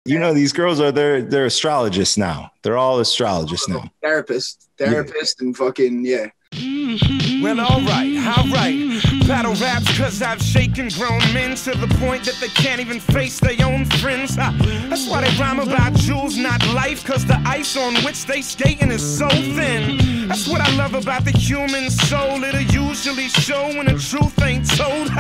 You know, these girls are they're astrologists now. They're all astrologists now. Therapist, and fucking Well, all right. Battle raps cause I've shaken grown men to the point that they can't even face their own friends. That's why they rhyme about jewels, not life, cause the ice on which they skating is so thin. That's what I love about the human soul. It'll usually show when the truth ain't told.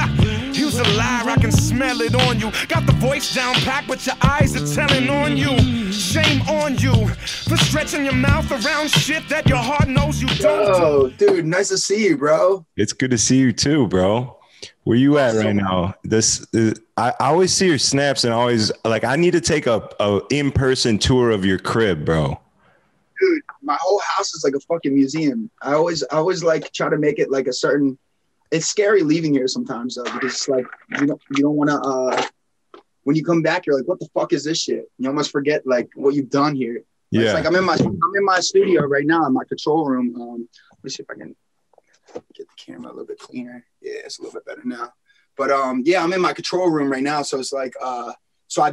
You's a liar, I can smell it on you. Got the voice down packed, but your eyes are telling on you. Shame on you for stretching your mouth around shit that your heart knows you don't. Oh, dude, nice to see you, bro. It's good to see you too, bro. Where you at right now? I always see your snaps and always like I need to take a in-person tour of your crib, bro. Dude, my whole house is like a fucking museum. I always like try to make it like a certain. It's scary leaving here sometimes though, because it's like you don't want to. When you come back, you're like, what the fuck is this shit? You almost forget like what you've done here. Yeah. It's like I'm in my studio right now in my control room. Let me see if I can get the camera a little bit cleaner. Yeah, it's a little bit better now. But yeah, I'm in my control room right now. So it's like so I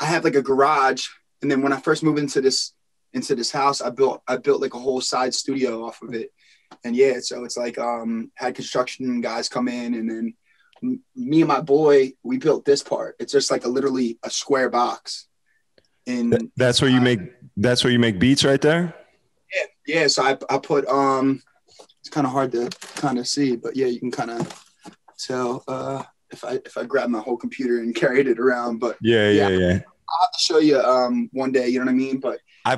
have like a garage, and then when I first moved into this house, I built like a whole side studio off of it. And yeah, so it's like had construction guys come in, and then me and my boy, we built this part. It's just like literally a square box. And that's where you make beats right there? Yeah. So I put it's kind of hard to kind of see, but yeah, you can kind of tell if I grab my whole computer and carried it around. But yeah. I'll have to show you one day, you know what I mean? But I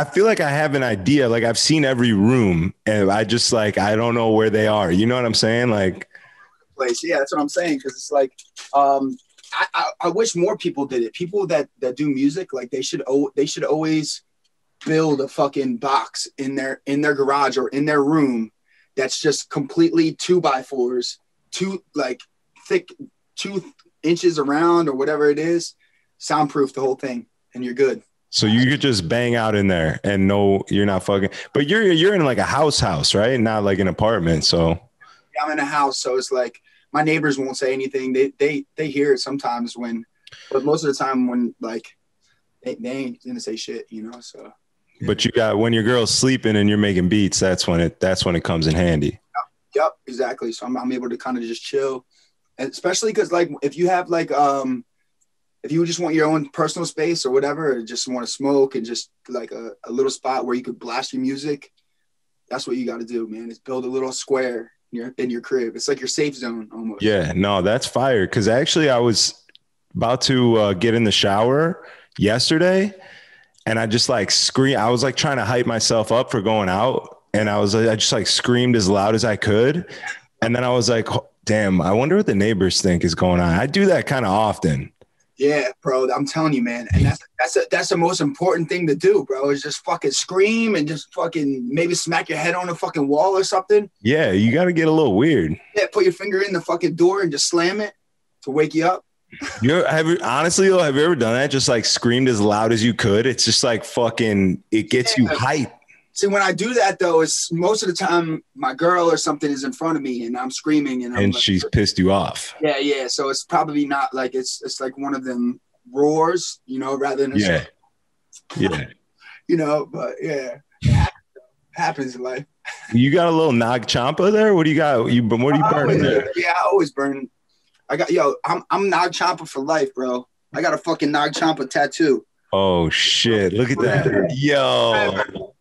feel like I have an idea. Like I've seen every room and I just like I don't know where they are. You know what I'm saying? Like place. Yeah, that's what I'm saying. Cause it's like I wish more people did it. People that do music, like they should always build a fucking box in their garage or in their room that's just completely 2x4s, like thick 2 inches around or whatever it is, soundproof the whole thing, and you're good. So you could just bang out in there and no, you're not fucking. But you're in like a house, right? Not like an apartment. So yeah, I'm in a house, so it's like my neighbors won't say anything. They hear it sometimes but most of the time when like they ain't gonna say shit, you know. So. But you got when your girl's sleeping and you're making beats, that's when it comes in handy. Yep, exactly. So I'm able to kind of just chill, and especially because like if you have like if you just want your own personal space or whatever, or just want to smoke and just like a little spot where you could blast your music, that's what you got to do, man. Is build a little square in your crib. It's like your safe zone almost. Yeah, no, that's fire. Because actually, I was about to get in the shower yesterday. And I just like scream. I was like trying to hype myself up for going out. And I just like screamed as loud as I could. And then I was like, damn, I wonder what the neighbors think is going on. I do that kind of often. Yeah, bro. I'm telling you, man. And that's the most important thing to do, bro, is just fucking scream and just fucking maybe smack your head on a fucking wall or something. Yeah, you got to get a little weird. Yeah, put your finger in the fucking door and just slam it to wake you up. Honestly though, have you ever done that? Just like screamed as loud as you could. It's just like fucking, it gets you hype. See, when I do that though, it's most of the time my girl or something is in front of me and I'm screaming and like, she's pissed you off. Yeah. So it's probably not like it's like one of them roars, you know, rather than yeah. You know, but yeah, it happens in life. You got a little Nag Champa there? What do you got? What are you burning there? Yeah, I always burn. I'm Nag Champa for life, bro. I got a fucking Nag Champa tattoo. Oh shit! Look at that, yo.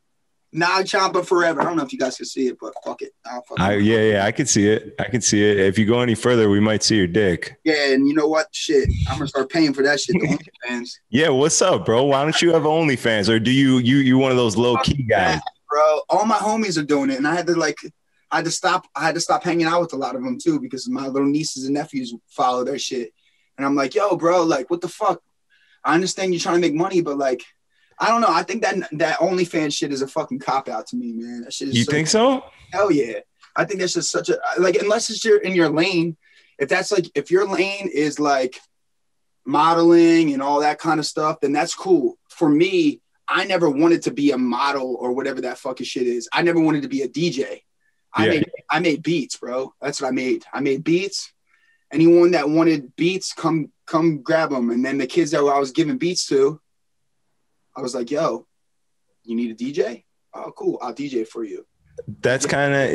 Nag Champa forever. I don't know if you guys can see it, but fuck it. Yeah, I can see it. If you go any further, we might see your dick. Yeah, and you know what? Shit, I'm gonna start paying for that shit. The OnlyFans. Yeah, what's up, bro? Why don't you have OnlyFans, or do you one of those low key guys? Bro, all my homies are doing it, and I had to stop hanging out with a lot of them too because my little nieces and nephews follow their shit. And I'm like, yo, bro, like, what the fuck? I understand you're trying to make money, but like, I don't know. I think that OnlyFans shit is a fucking cop out to me, man. That shit is. You think so? Hell yeah. I think that's just such a, like, unless it's in your lane, if your lane is like modeling and all that kind of stuff, then that's cool. For me, I never wanted to be a model or whatever that fucking shit is. I never wanted to be a DJ. I made beats, bro. That's what I made. I made beats. anyone that wanted beats, come grab them. And then the kids that I was giving beats to, I was like, yo, you need a DJ? Oh, cool. I'll DJ for you. That's kind of,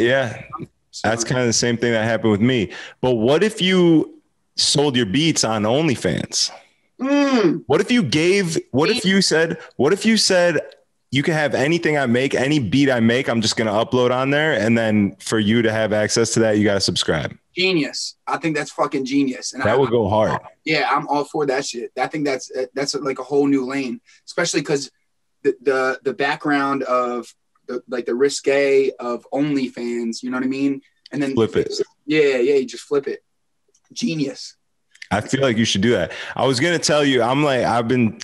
that's kind of the same thing that happened with me. But what if you sold your beats on OnlyFans? What if you said you can have anything I make, any beat I make, I'm just going to upload on there. And then for you to have access to that, you got to subscribe. Genius. I think that's fucking genius. And that would go hard. Yeah, I'm all for that shit. I think that's like a whole new lane, especially because the background of the risque of OnlyFans, you know what I mean? And then flip it. Yeah, you just flip it. Genius. I feel like you should do that. I was going to tell you,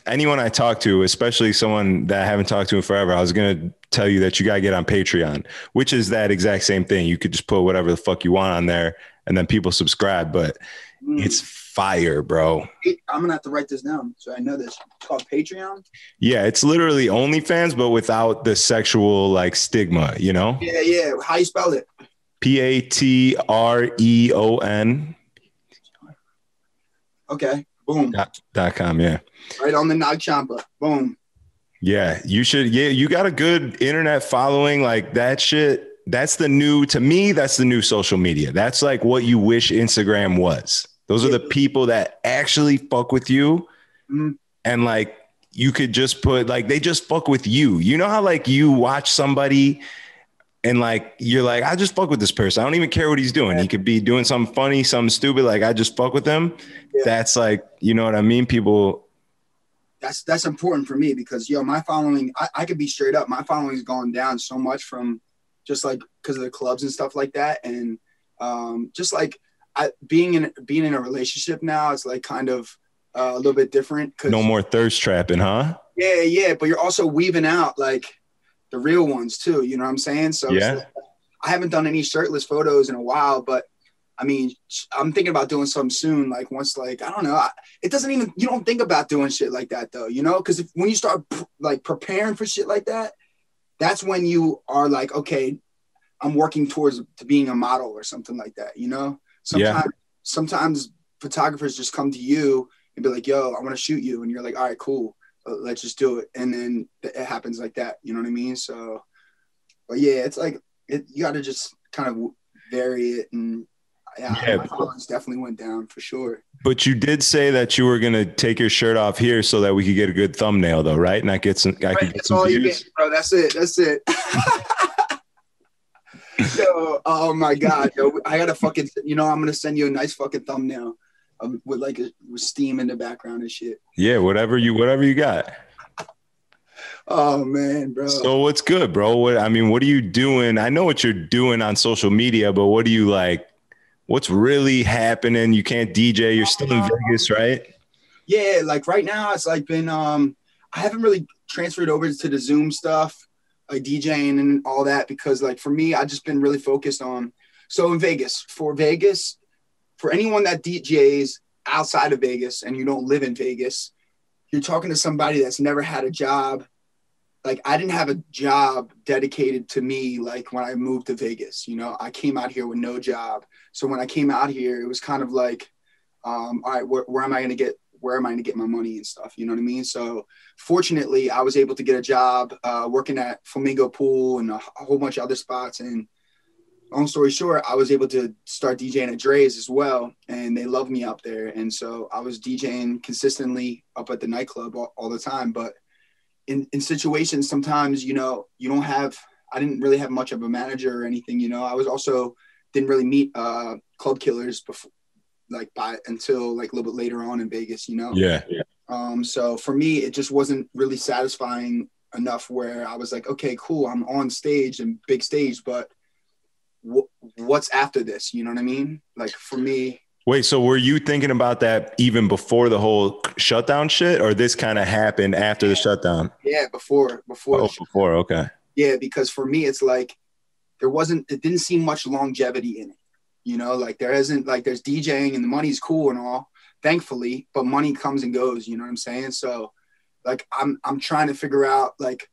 anyone I talk to, especially someone that I haven't talked to in forever, I was going to tell you that you got to get on Patreon, which is that exact same thing. You could just put whatever the fuck you want on there and then people subscribe, but it's fire, bro. I'm going to have to write this down so I know this. It's called Patreon? Yeah, it's literally OnlyFans, but without the sexual like stigma, you know? Yeah. How you spell it? Patreon. Okay. Boom. .com. Yeah. Right on the Nag Champa. Boom. Yeah. You should. Yeah. You got a good internet following, like that shit. To me, that's the new social media. That's like what you wish Instagram was. Those are the people that actually fuck with you. Mm-hmm. And like, you could just put like, they just fuck with you. You know how like you watch somebody and like, you're like, I just fuck with this person. I don't even care what he's doing. He could be doing something funny, something stupid. Like I just fuck with him. Yeah. That's like, you know what I mean? People. That's important for me because, my following, I could be straight up. My following's gone down so much from just like, because of the clubs and stuff like that. And just like being in a relationship now, it's like kind of a little bit different. No more thirst trapping, huh? Yeah. But you're also weaving out like the real ones too. You know what I'm saying? So yeah. I haven't done any shirtless photos in a while, but I mean, I'm thinking about doing some soon. Like once, like, I don't know, you don't think about doing shit like that though, because when you start like preparing for shit like that, that's when you are like, okay, I'm working towards to being a model or something like that. Sometimes photographers just come to you and be like, yo, I want to shoot you. And you're like, all right, cool. Let's just do it. And then it happens like that. You know what I mean? So, but yeah, it's like, you got to just kind of vary it. And my followings definitely went down for sure. But you did say that you were going to take your shirt off here so that we could get a good thumbnail though, right? And I could get some views. Bro. That's it. Yo, oh my God. Yo, I got to fucking, I'm going to send you a nice fucking thumbnail. With like with steam in the background and shit. Yeah, whatever you got. Oh man, bro. So what's good, bro? What are you doing? I know what you're doing on social media, but what do you like? What's really happening? You can't DJ. You're still in Vegas, right? Yeah, like right now it's like been I haven't really transferred over to the Zoom stuff, like DJing and all that, because like for me, I just been really focused on in Vegas, for anyone that DJs outside of Vegas and you don't live in Vegas, you're talking to somebody that's never had a job. Like I didn't have a job dedicated to me. Like when I moved to Vegas, I came out here with no job. So when I came out here, it was kind of like, all right, where am I going to get my money and stuff? You know what I mean? So fortunately I was able to get a job working at Flamingo Pool and a whole bunch of other spots. And long story short, I was able to start DJing at Dre's as well. And they loved me up there. And so I was DJing consistently up at the nightclub all the time. But in situations, sometimes, I didn't really have much of a manager or anything, I was also didn't really meet club killers before, until like a little bit later on in Vegas, Yeah. So for me, it just wasn't really satisfying enough where I was like, okay, cool. I'm on stage and big stage, but what's after this? You know what I mean? Like for me. Wait, so were you thinking about that even before the whole shutdown shit, or this kind of happened after the shutdown? Yeah, before. Oh, before. Okay. Yeah. Because for me, it's like, it didn't seem much longevity in it. Like there's DJing and the money's cool and all, thankfully, but money comes and goes, you know what I'm saying? So like, I'm trying to figure out like,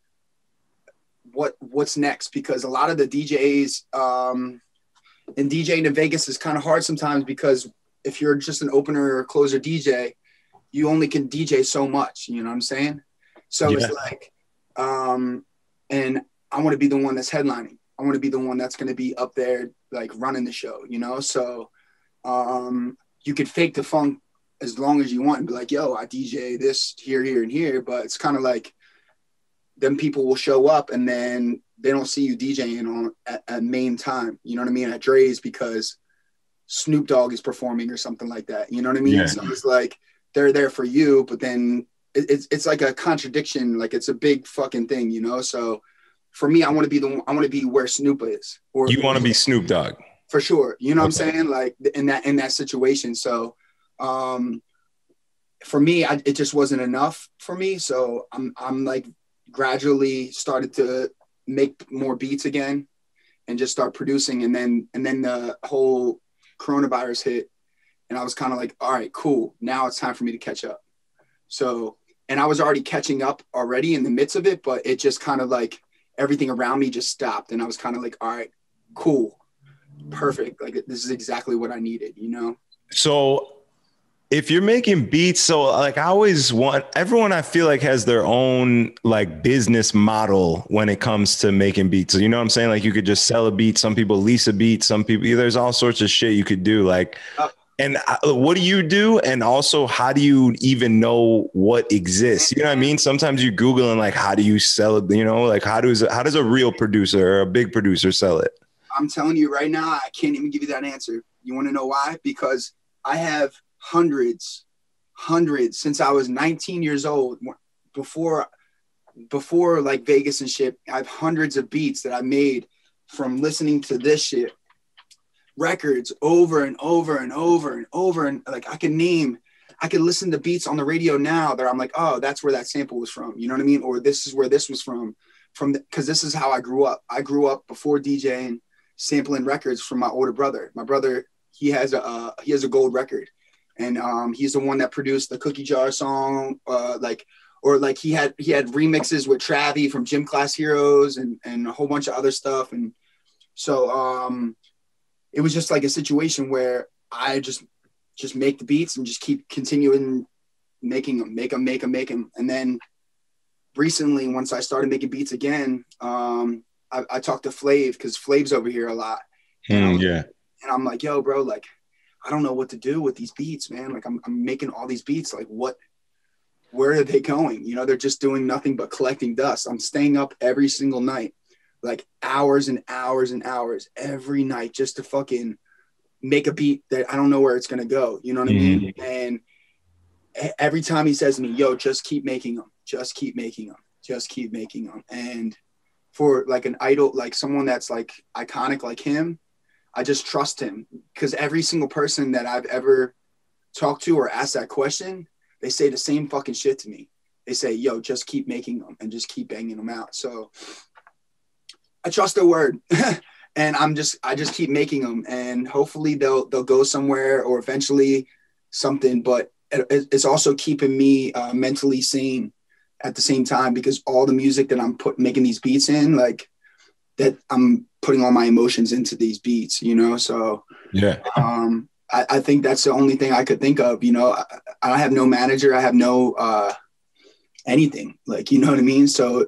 what's next, because a lot of the DJs and DJing in Vegas is kind of hard sometimes because if you're just an opener or closer DJ, you only can DJ so much, you know what I'm saying? So it's like, and I want to be the one that's headlining. I want to be the one that's going to be up there, like running the show, you know? So you could fake the funk as long as you want and be like, yo, I DJ this here, here, and here. But it's kind of like, then people will show up and then they don't see you DJing on at main time, you know what I mean? At Dre's because Snoop Dogg is performing or something like that. You know what I mean? Yeah. So it's like, they're there for you, but then it's like a contradiction. Like it's a big fucking thing, you know? So for me, I want to be where Snoop is. Or you want to be Snoop Dogg. For sure. You know what I'm saying? Like in that situation. So for me, it just wasn't enough for me. So I'm like gradually started to make more beats again and just start producing. And then the whole coronavirus hit and I was kind of like, all right, cool. Now it's time for me to catch up. So, and I was already catching up already in the midst of it, but it just kind of like everything around me just stopped. And I was kind of like, all right, cool. Perfect. Like this is exactly what I needed, you know? So if you're making beats, so like I always want everyone, I feel like has their own like business model when it comes to making beats. So, you know what I'm saying? Like you could just sell a beat. Some people lease a beat. Some people, there's all sorts of shit you could do. Like, and what do you do? And also how do you even know what exists? You know what I mean? Sometimes you Google and like, how do you sell it? You know, like how does a real producer or a big producer sell it? I'm telling you right now, I can't even give you that answer. You want to know why? Because I have hundreds since I was 19 years old, before like Vegas and shit. I have hundreds of beats that I made from listening to this shit, records over and over and over and over. And like I could listen to beats on the radio now that I'm like, oh, that's where that sample was from. You know what I mean? Or this is where this was from because this is how I grew up. I grew up before DJing, sampling records from my older brother. My brother, he has a gold record. And he's the one that produced the Cookie Jar song, he had remixes with Travie from Gym Class Heroes and a whole bunch of other stuff. And so it was just like a situation where I just make the beats and just keep continuing making them. And then recently, once I started making beats again, I talked to Flav because Flav's over here a lot. And I'm like, yo, bro, like, I don't know what to do with these beats, man. Like I'm making all these beats. Like where are they going? You know, they're just doing nothing but collecting dust. I'm staying up every single night, like hours and hours and hours every night just to fucking make a beat that I don't know where it's going to go. You know what I mean? And every time he says to me, yo, just keep making them. Just keep making them. Just keep making them. And for like an idol, like someone that's like iconic like him, I just trust him because every single person that I've ever talked to or asked that question, they say the same fucking shit to me. They say, yo, just keep making them and just keep banging them out. So I trust their word and I just keep making them and hopefully they'll go somewhere or eventually something, but it's also keeping me mentally sane at the same time because all the music that I'm making these beats in, like that I'm putting all my emotions into these beats, you know? So yeah, I think that's the only thing I could think of, you know, I have no manager. I have no anything like, you know what I mean? So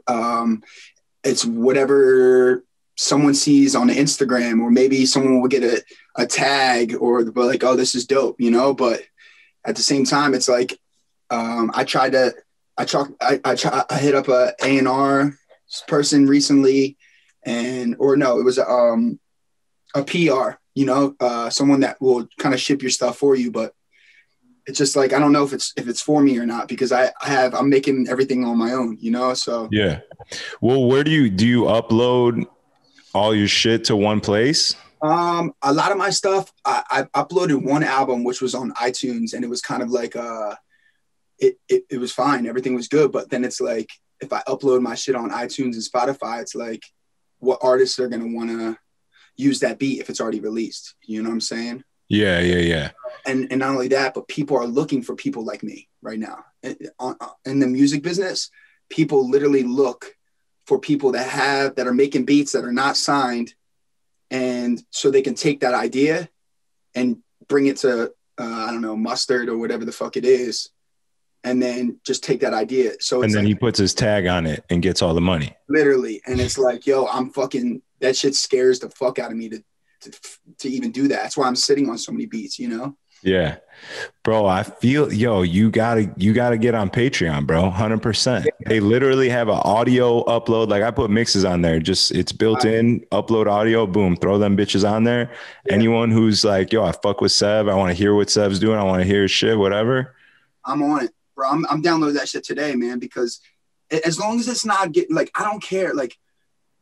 it's whatever someone sees on the Instagram or maybe someone will get a tag or like, oh, this is dope, you know? But at the same time, it's like I hit up a A&R person recently. It was a PR, you know, someone that will kind of ship your stuff for you. But it's just like, I don't know if it's for me or not, because I'm making everything on my own, you know? So, yeah. Well, where do you upload all your shit to one place? A lot of my stuff, I uploaded one album, which was on iTunes, and it was kind of like, it was fine. Everything was good. But then it's like, if I upload my shit on iTunes and Spotify, it's like, what artists are going to want to use that beat if it's already released? You know what I'm saying? Yeah. And not only that, but people are looking for people like me right now. In the music business, people literally look for people that are making beats that are not signed. And so they can take that idea and bring it to I don't know, mustard or whatever the fuck it is, and then just take that idea. So it's and then like, he puts his tag on it and gets all the money. literally. And it's like, yo, I'm fucking, that shit scares the fuck out of me to even do that. That's why I'm sitting on so many beats, you know? Yeah, bro. I feel, yo, you gotta get on Patreon, bro. 100%. They literally have an audio upload. Like I put mixes on there. Just it's built in. Upload audio. Boom. Throw them bitches on there. Yeah. Anyone who's like, yo, I fuck with Sev. I want to hear what Sev's doing. I want to hear his shit. Whatever. I'm on it, bro. I'm downloading that shit today, man. Because as long as it's not getting like, I don't care. Like,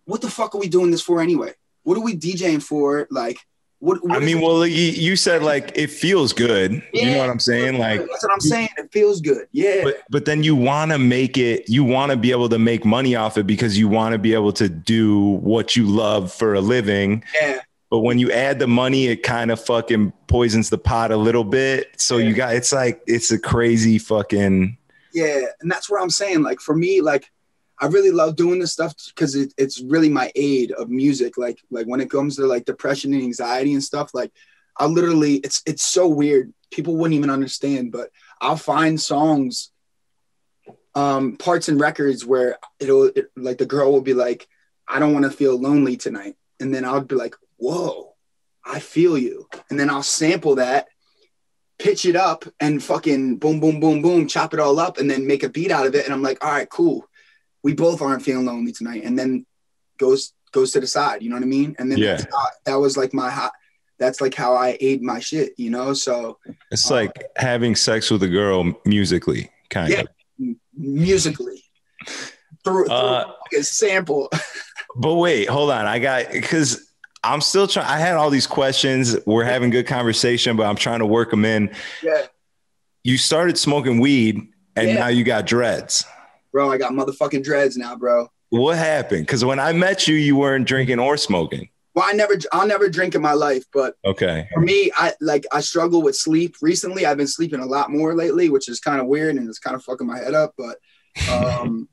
what the fuck are we doing this for anyway? What are we DJing for? Like. What I mean, well, you said like it feels good. Yeah, you know what I'm saying? Like that's what I'm saying. It feels good. Yeah. But then you want to make it. You want to be able to make money off it because you want to be able to do what you love for a living. Yeah. But when you add the money, it kind of fucking poisons the pot a little bit. So you got it's a crazy fucking. Yeah, and that's what I'm saying. Like for me, like. I really love doing this stuff because it's really my aid of music. Like when it comes to like depression and anxiety and stuff, like I literally, it's so weird. People wouldn't even understand, but I'll find songs, parts and records where like the girl will be like, I don't want to feel lonely tonight. And then I'll be like, whoa, I feel you. And then I'll sample that, pitch it up and fucking boom, boom, boom, boom, chop it all up and then make a beat out of it. And I'm like, all right, cool. We both aren't feeling lonely tonight. And then goes to the side, you know what I mean? And then that was like that's like how I aid my shit, you know? So it's like having sex with a girl musically, kind of. Musically. Through a sample. But wait, hold on. because I'm still trying. I had all these questions. We're having good conversation, but I'm trying to work them in. Yeah. You started smoking weed and now you got dreads. Bro, I got motherfucking dreads now, bro. What happened? Because when I met you, you weren't drinking or smoking. Well, I'll never drink in my life, but okay. For me, I struggle with sleep. Recently, I've been sleeping a lot more lately, which is kind of weird and it's kind of fucking my head up. But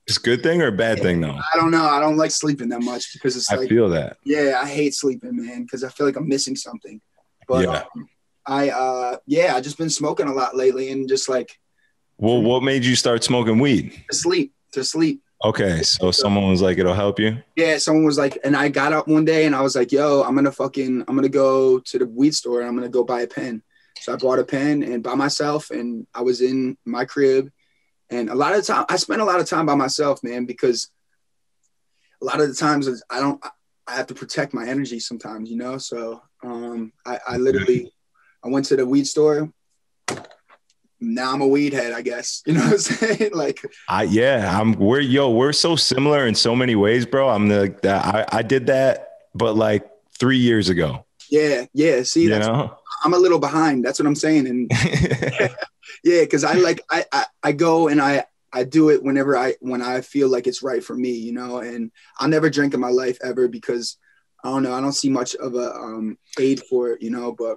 it's a good thing or a bad thing, though? I don't know. I don't like sleeping that much because it's like, I feel that. Yeah, I hate sleeping, man, because I feel like I'm missing something. But I just been smoking a lot lately and just like. Well, what made you start smoking weed? To sleep. Okay, so someone was like, it'll help you? Yeah, someone was like, and I got up one day and I was like, yo, I'm gonna go to the weed store and I'm gonna go buy a pen. So I bought a pen and by myself and I was in my crib. And a lot of the time, I spent a lot of time by myself, man, because a lot of the times I have to protect my energy sometimes, you know? So I went to the weed store. Now I'm a weed head, I guess. You know what I'm saying? Like, we're so similar in so many ways, bro. I did that, but like 3 years ago. Yeah. See, I'm a little behind. That's what I'm saying. And yeah, because I go and I do it when I feel like it's right for me, you know. And I'll never drink in my life ever because I don't know. I don't see much of a aid for it, you know. But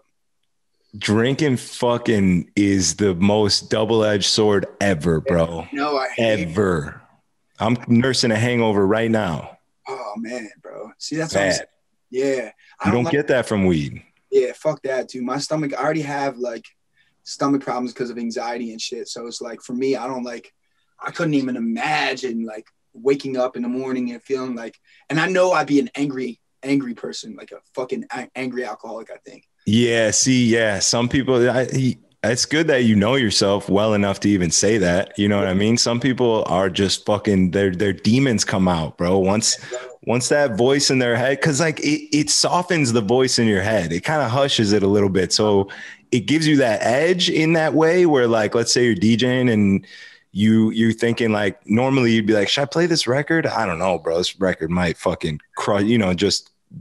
drinking fucking is the most double-edged sword ever, bro. No, I hate ever. I'm nursing a hangover right now. Oh man, bro. See, that's bad. Yeah. You don't get that from weed. Yeah, fuck that, dude. My stomach, I already have like stomach problems because of anxiety and shit. So it's like for me, I couldn't even imagine like waking up in the morning and feeling like, and I know I'd be an angry person, like a fucking angry alcoholic, I think. Yeah. See, yeah. Some people, it's good that you know yourself well enough to even say that. You know what I mean? Some people are just fucking, their demons come out, bro. Once that voice in their head, cause like it softens the voice in your head. It kind of hushes it a little bit. So it gives you that edge in that way where like, let's say you're DJing and you're thinking like, normally you'd be like, should I play this record? I don't know, bro. This record might fucking crush,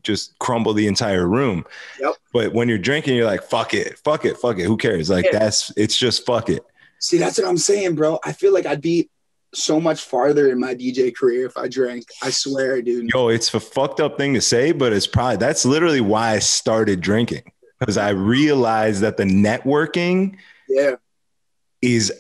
just crumble the entire room. Yep. But when you're drinking, you're like, fuck it. Who cares? Like it's just fuck it. See, that's what I'm saying, bro. I feel like I'd be so much farther in my DJ career if I drank. I swear, dude. Yo, it's a fucked up thing to say, but that's literally why I started drinking. Because I realized that the networking is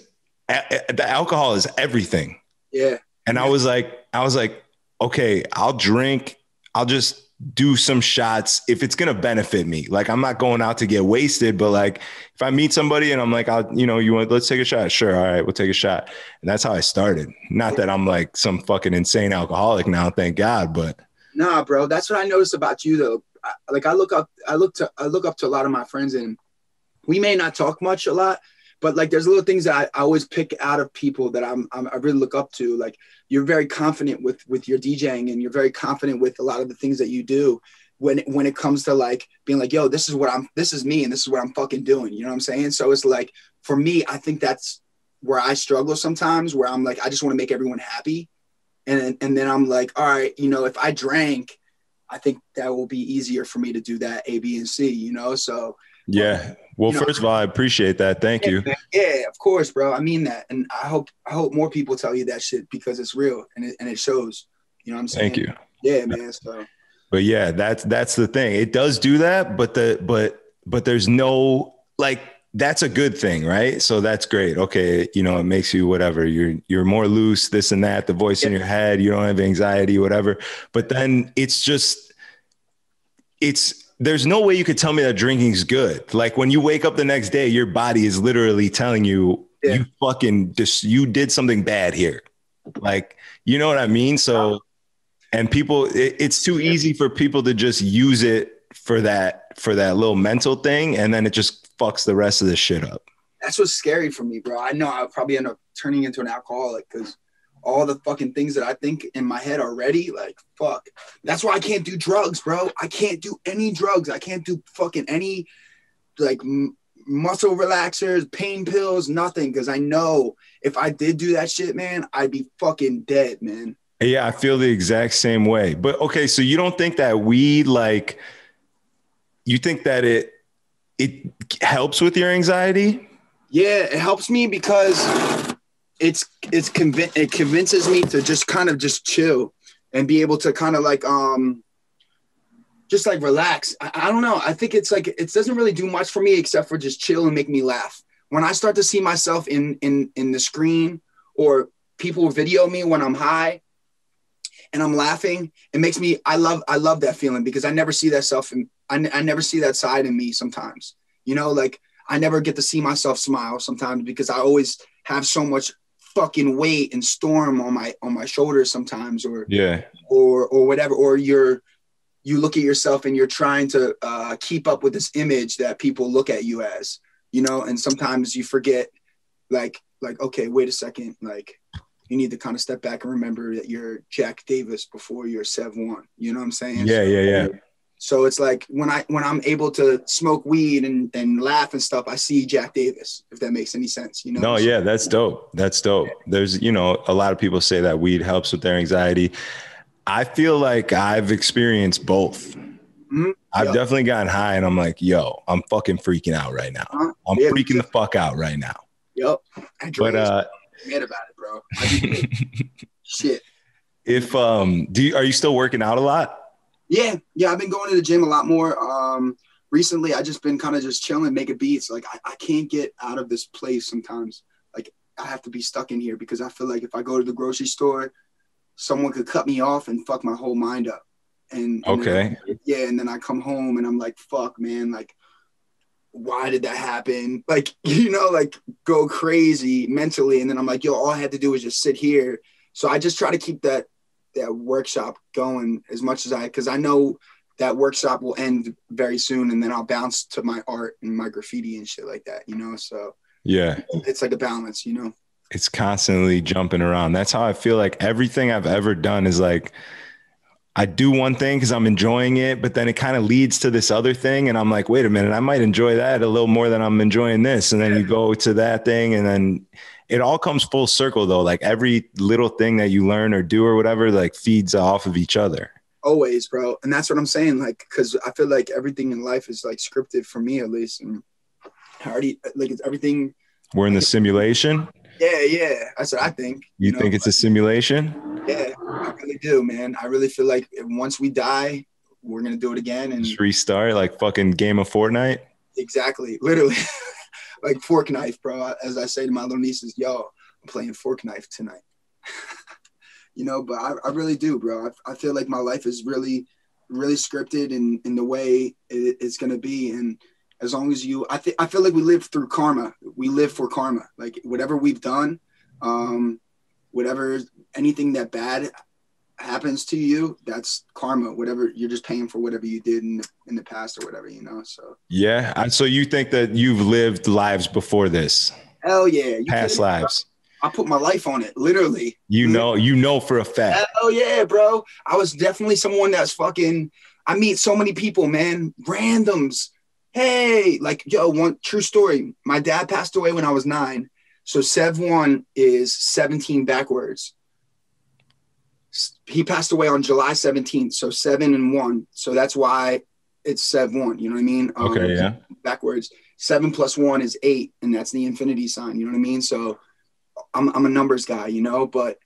the alcohol is everything. Yeah. And I was like, okay, I'll drink. I'll just do some shots if it's going to benefit me. Like, I'm not going out to get wasted, but like if I meet somebody and I'm like, let's take a shot. Sure. All right, we'll take a shot. And that's how I started. Not that I'm like some fucking insane alcoholic now, thank God, but. Nah, bro. That's what I noticed about you though. I look up to a lot of my friends, and we may not talk much a lot, but like there's little things that I always pick out of people that I really look up to. Like, you're very confident with your DJing, and you're very confident with a lot of the things that you do when it comes to like being like, yo, this is me, and this is what I'm fucking doing. You know what I'm saying? So it's like, for me, I think that's where I struggle sometimes, where I'm like, I just want to make everyone happy. And then I'm like, all right, if I drank, I think that will be easier for me to do that A, B, and C, So yeah. Well, first of all, I appreciate that. Thank you. Yeah, of course, bro. I mean that. And I hope more people tell you that shit, because it's real and it shows. You know what I'm saying? Thank you. Yeah, man. So, but yeah, that's the thing. It does do that, but there's no, like, that's a good thing, right? So that's great. Okay, it makes you whatever. You're more loose, this and that, the voice in your head, you don't have anxiety, whatever. But then there's no way you could tell me that drinking's good. Like, when you wake up the next day, your body is literally telling you, you did something bad here. Like, you know what I mean? So, and people, it's too easy for people to just use it for that little mental thing, and then it just fucks the rest of the shit up. That's what's scary for me, bro. I know I'll probably end up turning into an alcoholic, because all the fucking things that I think in my head already, like, fuck. That's why I can't do drugs, bro. I can't do any drugs. I can't do fucking any like muscle relaxers, pain pills, nothing. Because I know if I did do that shit, man, I'd be fucking dead, man. Yeah, I feel the exact same way. But okay, so you don't think that weed, like, you think that it helps with your anxiety? Yeah, it helps me because it convinces me to just kind of just chill and be able to kind of like just like relax. I don't know. I think it's like, it doesn't really do much for me except for just chill and make me laugh. When I start to see myself in the screen, or people video me when I'm high and I'm laughing, it makes me, I love that feeling, because I never see that self, and I never see that side in me sometimes, like I never get to see myself smile sometimes, because I always have so much fucking weight and storm on my shoulders sometimes, or whatever, or you look at yourself and you're trying to keep up with this image that people look at you as, and sometimes you forget, like, okay, wait a second, like, you need to kind of step back and remember that you're Jack Davis before you're SevOne. You know what I'm saying? Yeah. So it's like when I'm able to smoke weed and laugh and stuff, I see Jack Davis, if that makes any sense. No, yeah, that's dope. That's dope. There's, a lot of people say that weed helps with their anxiety. I feel like I've experienced both. Mm-hmm. I've definitely gotten high and I'm like, yo, I'm fucking freaking out right now. I'm freaking the fuck out right now. Yep. But forget about it, bro. Shit. If are you still working out a lot? Yeah, I've been going to the gym a lot more. Recently, I just been kind of just chilling, making beats. Like, I can't get out of this place sometimes. Like, I have to be stuck in here, because I feel like if I go to the grocery store, someone could cut me off and fuck my whole mind up. And okay. And then I come home and I'm like, fuck, man, like, why did that happen? Like, like, go crazy mentally. And then I'm like, yo, all I had to do was just sit here. So I just try to keep that workshop going as much as because I know that workshop will end very soon, and then I'll bounce to my art and my graffiti and shit like that, so yeah, it's like a balance, it's constantly jumping around. That's how I feel. Like, everything I've ever done is like, I do one thing because I'm enjoying it, but then it kind of leads to this other thing, and I'm like, wait a minute, I might enjoy that a little more than I'm enjoying this, and then you go to that thing, and then it all comes full circle, though. Like, every little thing that you learn or do or whatever, like, feeds off of each other. Always, bro. And that's what I'm saying. Like, because I feel like everything in life is like scripted for me, at least. And I already, like, it's everything. We're in the simulation. Yeah. That's what I think. You think it's a simulation? Yeah, I really do, man. I really feel like once we die, we're going to do it again. And just restart, like fucking game of Fortnite. Exactly. Literally. Like fork knife, bro. As I say to my little nieces, yo, I'm playing fork knife tonight. But I really do, bro. I feel like my life is really really scripted in the way it's going to be. And as long as I feel like we live through karma. We live for karma. Like whatever we've done, anything that bad happens to you, that's karma. Whatever, you're just paying for whatever you did in the past or whatever, So yeah. So you think that you've lived lives before this? Hell yeah. Past lives. I put my life on it, literally. You know for a fact. Hell yeah, bro. I was definitely someone that's fucking. I meet so many people, man. Randoms. Hey, like, yo, one true story. My dad passed away when I was 9. So SevOne is 17 backwards. He passed away on July 17th. So 7 and 1. So that's why it's SevOne. You know what I mean? Okay, yeah. Backwards. 7 plus 1 is 8. And that's the infinity sign. You know what I mean? So I'm a numbers guy, but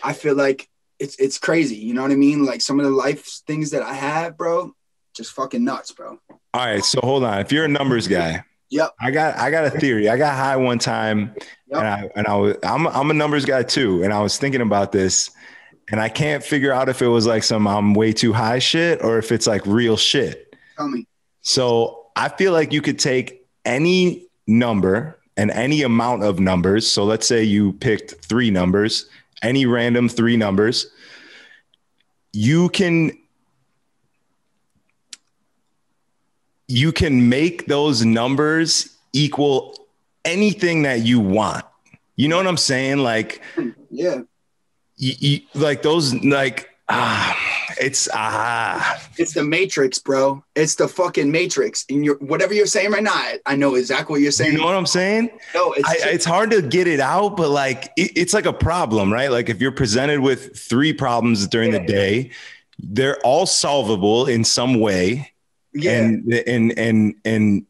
I feel like it's crazy. You know what I mean? Like some of the life things that I have, bro, just fucking nuts, bro. All right. So hold on. If you're a numbers guy, yep. I got a theory. I got high one time, yep. I'm a numbers guy too. And I was thinking about this, and I can't figure out if it was like some I'm way too high shit or if it's like real shit. Tell me. So I feel like you could take any number and any amount of numbers. So let's say you picked 3 numbers, any random 3 numbers. You can make those numbers equal anything that you want. You know what I'm saying? Like, yeah, like those, like, it's the Matrix, bro. It's the fucking Matrix. And whatever you're saying right now, I know exactly what you're saying. You know what I'm saying? No, it's hard to get it out, but like it's like a problem, right? Like if you're presented with 3 problems during the day, they're all solvable in some way. Yeah. And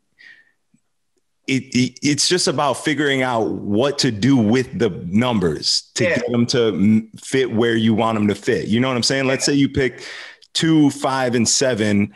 it's just about figuring out what to do with the numbers to get them to fit where you want them to fit. You know what I'm saying? Let's say you pick 2, 5, and 7.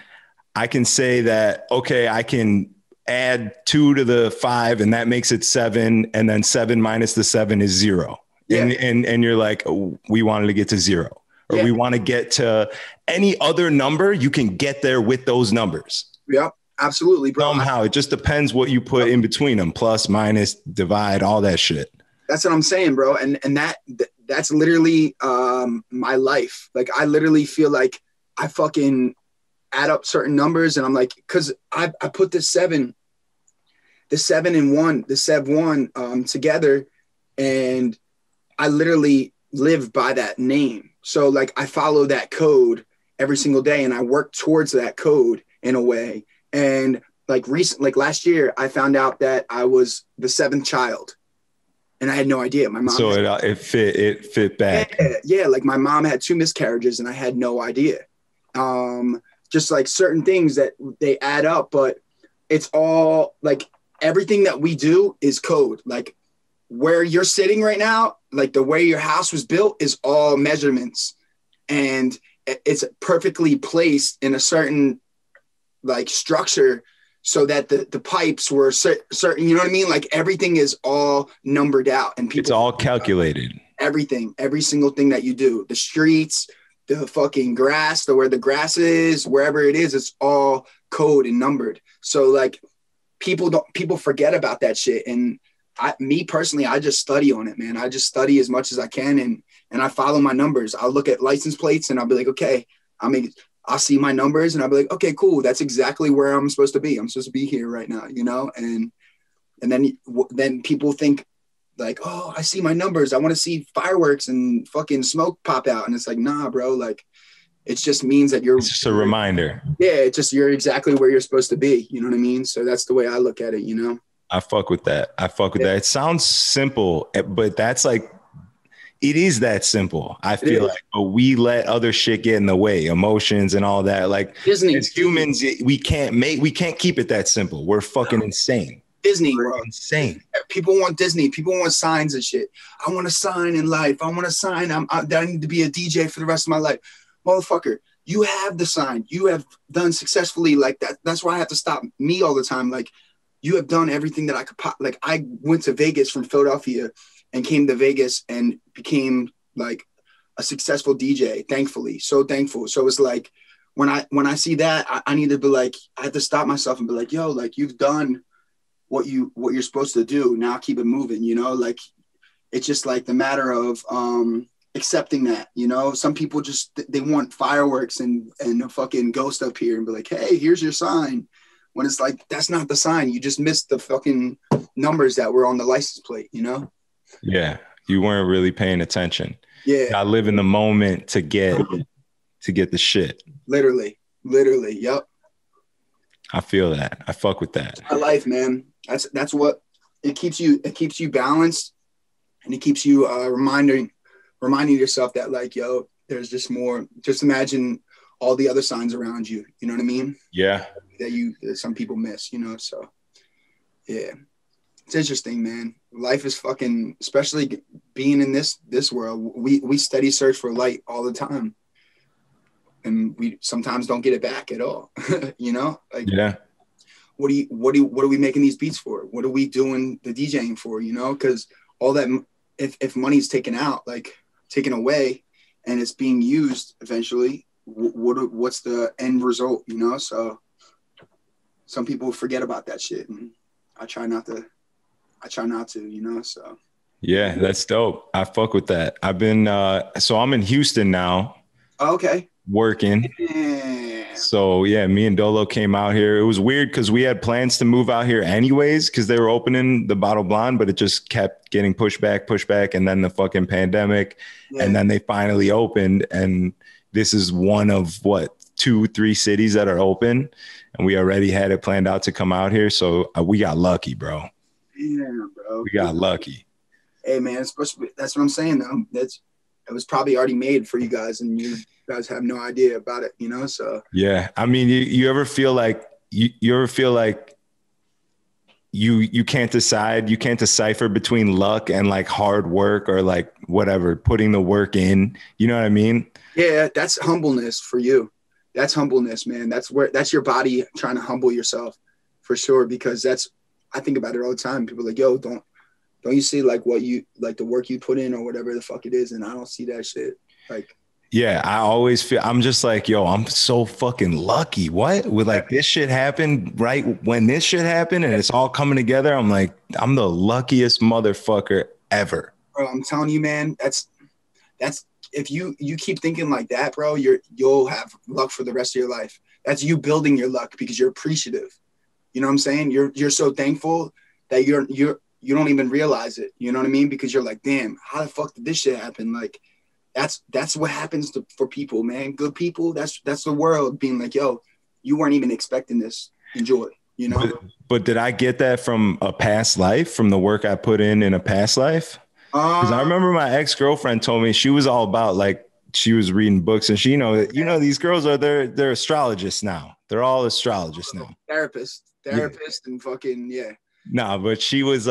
I can say that, okay, I can add 2 to the 5 and that makes it 7. And then 7 minus the 7 is 0. Yeah. And you're like, oh, we wanted to get to 0. Or we want to get to any other number, you can get there with those numbers. Yep, absolutely, bro. Somehow, it just depends what you put in between them. Plus, minus, divide, all that shit. That's what I'm saying, bro. And that's literally my life. Like, I literally feel like I fucking add up certain numbers and I'm like, because I put the 7 and 1, the SevOne together, and I literally live by that name. So like I follow that code every single day and I work towards that code in a way. And like last year, I found out that I was the 7th child and I had no idea. My mom. So it fit back. Yeah. Like my mom had 2 miscarriages and I had no idea. Just like certain things that they add up, but it's all like everything that we do is code. Like where you're sitting right now, like the way your house was built is all measurements and it's perfectly placed in a certain like structure so that the pipes were certain, you know what I mean? Like everything is all numbered out and people. It's all calculated. Everything, every single thing that you do, the streets, the fucking grass, where the grass is, wherever it is, it's all code and numbered. So like people forget about that shit. And me personally, I just study on it, man. I just study as much as I can and I follow my numbers. I'll look at license plates and I'll be like, okay, I'll see my numbers and I'll be like, okay, cool. That's exactly where I'm supposed to be. I'm supposed to be here right now, And then people think like, oh, I see my numbers. I want to see fireworks and fucking smoke pop out. And it's like, nah, bro, like it just means that it's just a reminder. Yeah. It's just, you're exactly where you're supposed to be. You know what I mean? So that's the way I look at it, I fuck with that. That. It sounds simple, but that's like, it is that simple. I feel like, but we let other shit get in the way, emotions and all that. Like Disney. As humans, we can't keep it that simple. We're fucking insane. Disney, We're bro. insane. People want Disney. People want signs and shit. I want a sign in life. I want a sign. That I need to be a DJ for the rest of my life. Motherfucker, you have the sign. You have done successfully like that. That's why I have to stop me all the time. Like, you have done everything that I could like I went to Vegas from Philadelphia and came to Vegas and became like a successful DJ, thankfully. So thankful. So it's like when I see that, I need to be like, I have to stop myself and be like, yo, like you've done what you're supposed to do. Now keep it moving, you know, like it's just like the matter of accepting that, you know. Some people just they want fireworks and a fucking ghost up here and be like, hey, here's your sign. When it's like, that's not the sign. You just missed the fucking numbers that were on the license plate, you know? Yeah. You weren't really paying attention. Yeah. I live in the moment to get the shit. Literally. Yep. I feel that. I fuck with that. My life, man. That's what it keeps you balanced, and it keeps you reminding yourself that like, yo, there's just more. Just imagine all the other signs around you. You know what I mean? Yeah. That some people miss, you know? So yeah, it's interesting, man. Life is fucking, especially being in this world, we steady search for light all the time. And we sometimes don't get it back at all. You know? Like, yeah. What are we making these beats for? What are we doing the DJing for? You know? Because all that, if money's taken away and it's being used eventually, what's the end result? You know? So some people forget about that shit, and I try not to, you know? So yeah, that's dope. I fuck with that. I've been so I'm in Houston now. Oh, okay. Working. Yeah. So yeah, me and Dolo came out here. It was weird because we had plans to move out here anyways because they were opening the Bottle Blonde, but it just kept getting pushed back, and then the fucking pandemic, and then they finally opened, and this is one of 2-3 cities that are open, and we already had it planned out to come out here. So we got lucky, bro. Yeah, bro. We got lucky. Hey, man, that's what I'm saying, though. It was probably already made for you guys, and you guys have no idea about it, you know? So yeah, I mean, you ever feel like you can't decide, you can't decipher between luck and like hard work or like whatever, putting the work in, you know what I mean? Yeah, that's humbleness for you. That's humbleness, man. That's your body trying to humble yourself for sure. Because I think about it all the time. People are like, yo, don't you see like what you like the work you put in or whatever the fuck it is? And I don't see that shit. Like, yeah, I always feel I'm just like, yo, I'm so fucking lucky. What with like this shit happened right when this shit happened and it's all coming together. I'm like, I'm the luckiest motherfucker ever. Bro, I'm telling you, man, that's if you keep thinking like that, bro, you'll have luck for the rest of your life. That's you building your luck because you're appreciative. You know what I'm saying? You're so thankful that you don't even realize it. You know what I mean? Because you're like, damn, how the fuck did this shit happen? Like, that's what happens for people, man. Good people. That's the world being like, yo, you weren't even expecting this. Enjoy, you know? But did I get that from a past life, from the work I put in a past life? Because I remember my ex-girlfriend told me she was all about like, she was reading books and she, you know, these girls are, they're astrologists now. They're all astrologists now. Therapist yeah. And fucking, yeah. No, but she was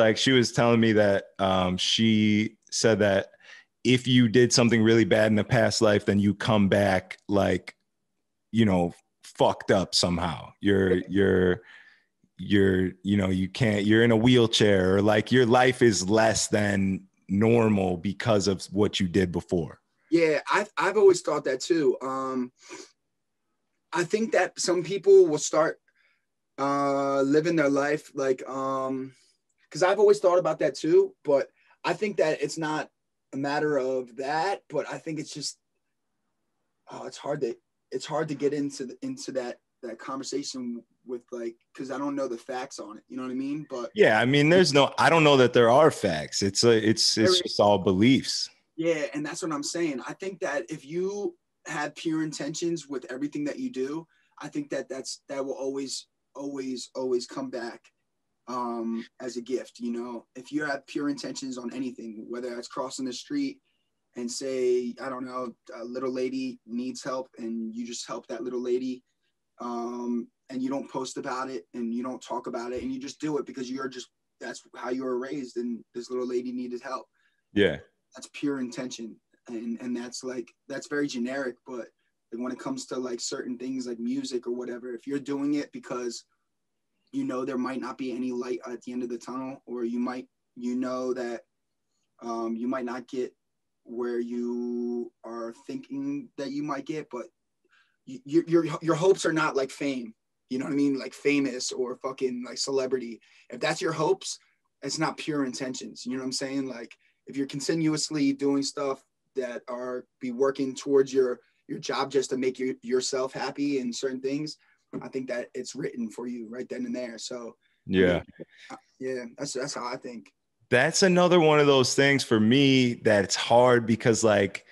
telling me that she said that if you did something really bad in the past life, then you come back like, you know, fucked up somehow. You're you know, you're in a wheelchair or like your life is less than normal because of what you did before. Yeah, I've always thought that too. I think that some people will start living their life like because I've always thought about that too, but I think that it's not a matter of that, but I think it's just it's hard to get into that conversation with like, because I don't know the facts on it, you know what I mean? But yeah, I mean, I don't know that there are facts. It's just all beliefs. Yeah, and that's what I'm saying. I think that if you have pure intentions with everything that you do, I think that will always come back as a gift, you know? If you have pure intentions on anything, whether it's crossing the street and say, I don't know, a little lady needs help and you just help that little lady, and you don't post about it and you don't talk about it and you just do it because that's how you were raised and this little lady needed help. Yeah. That's pure intention. And that's very generic, but when it comes to like certain things like music or whatever, if you're doing it because you know there might not be any light at the end of the tunnel, or you know that you might not get where you are thinking that you might get, but your hopes are not like fame. You know what I mean? Like famous or fucking like celebrity. If that's your hopes, it's not pure intentions. You know what I'm saying? Like if you're continuously doing stuff that are be working towards your job just to make yourself happy in certain things, I think that it's written for you right then and there. So yeah, yeah, that's how I think. that's another one of those things for me that it's hard because like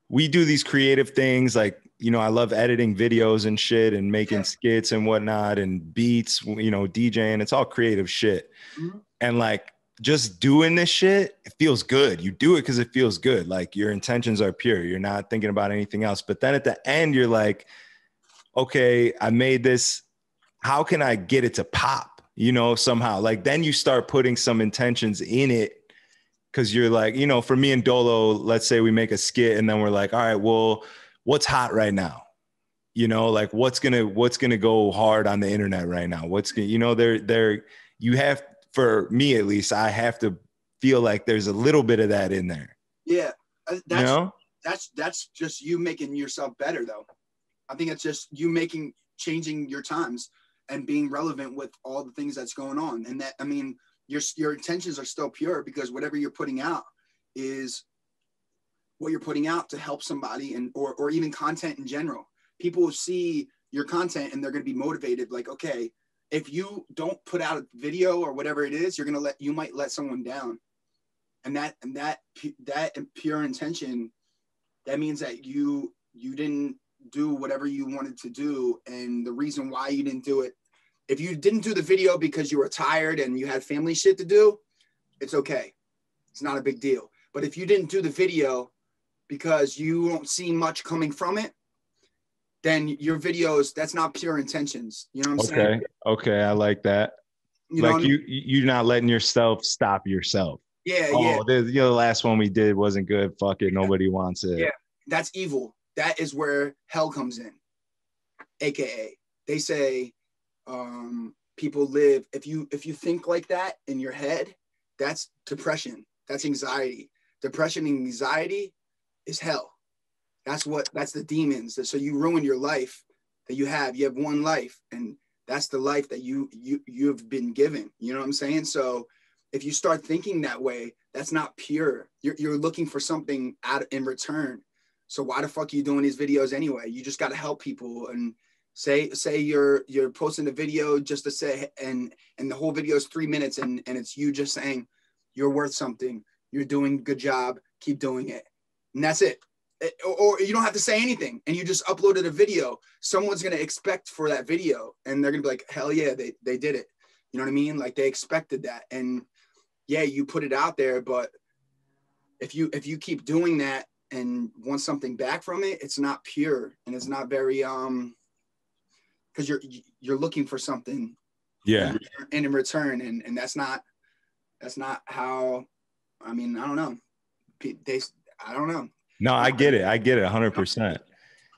we do these creative things like, you know, I love editing videos and shit and making skits and whatnot and beats, you know, DJing. It's all creative shit. Mm-hmm. And like just doing this shit, it feels good. You do it because it feels good. Like your intentions are pure. You're not thinking about anything else. But then at the end, you're like, okay, I made this. How can I get it to pop? You know, somehow. Like then you start putting some intentions in it. Cause you're like, you know, for me and Dolo, let's say we make a skit and then we're like, all right, well, what's hot right now? You know, like what's gonna go hard on the internet right now? What's gonna, you know, you have, for me at least, I have to feel like there's a little bit of that in there. Yeah, You know? that's just you making yourself better though. I think it's just you changing your times and being relevant with all the things that's going on. And that, I mean, your intentions are still pure because whatever you're putting out is what you're putting out to help somebody, and or even content in general. People will see your content and they're going to be motivated. Like, okay, if you don't put out a video or whatever it is, you might let someone down. And that pure intention, that means that you didn't do whatever you wanted to do. And the reason why you didn't do it, if you didn't do the video because you were tired and you had family shit to do, it's okay. It's not a big deal. But if you didn't do the video because you don't see much coming from it, then your videos, that's not pure intentions. You know what I'm saying? Okay. I like that. You like know what I mean? you're not letting yourself stop yourself. Yeah, oh, yeah. The last one we did wasn't good. Fuck it. Nobody wants it. Yeah, that's evil. That is where hell comes in. AKA, they say people live, if you think like that in your head, that's depression. That's anxiety. Depression and anxiety is hell. That's the demons. So you ruin your life that you have. You have one life, and that's the life that you've been given. You know what I'm saying? So if you start thinking that way, that's not pure. You're looking for something in return. So why the fuck are you doing these videos anyway? You just got to help people and say you're posting a video just to say, and the whole video is 3 minutes and it's you just saying you're worth something. You're doing a good job. Keep doing it. And that's it. Or you don't have to say anything and you just uploaded a video. Someone's going to expect for that video and they're going to be like, hell yeah, they did it. You know what I mean? Like they expected that. And yeah, you put it out there, but if you keep doing that and want something back from it, it's not pure and it's not very, because you're looking for something. Yeah. In return. And that's not how, I mean, I don't know. I don't know. No, I get it. 100%.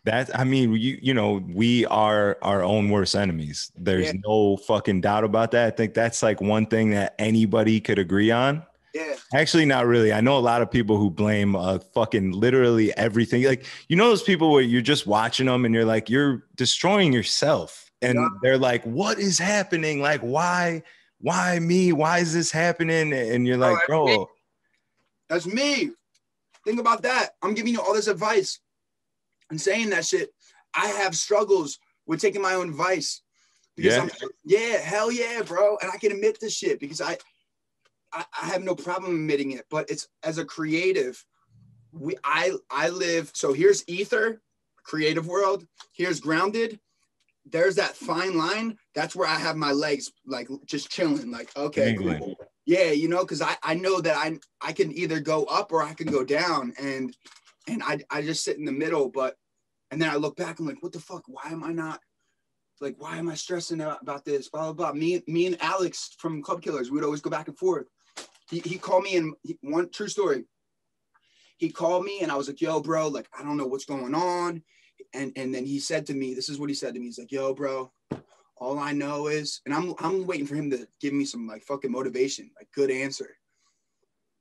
That, I mean, you know, we are our own worst enemies. There's no fucking doubt about that. I think that's like one thing that anybody could agree on. Yeah. Actually, not really. I know a lot of people who blame fucking literally everything. Like, you know, those people where you're just watching them and you're like, you're destroying yourself. And they're like, what is happening? Like, why me? Why is this happening? And you're like, bro, that's me. Think about that. I'm giving you all this advice and saying that shit. I have struggles with taking my own advice. Because hell yeah, bro. And I can admit this shit because I have no problem admitting it. But it's, as a creative, I live, so here's ether, creative world. Here's grounded. There's that fine line. That's where I have my legs like just chilling. Like, okay, cool. Yeah, you know, because I know that I can either go up or I can go down, and I just sit in the middle. And then I look back, I'm like, what the fuck? Why am I stressing about this? Blah blah blah. Me and Alex from Club Killers, we'd always go back and forth. He called me, and one true story. He called me and I was like, yo, bro, like I don't know what's going on. And then he said to me, this is what he said to me. He's like, yo, bro, all I know is, and I'm waiting for him to give me some like fucking motivation, like good answer.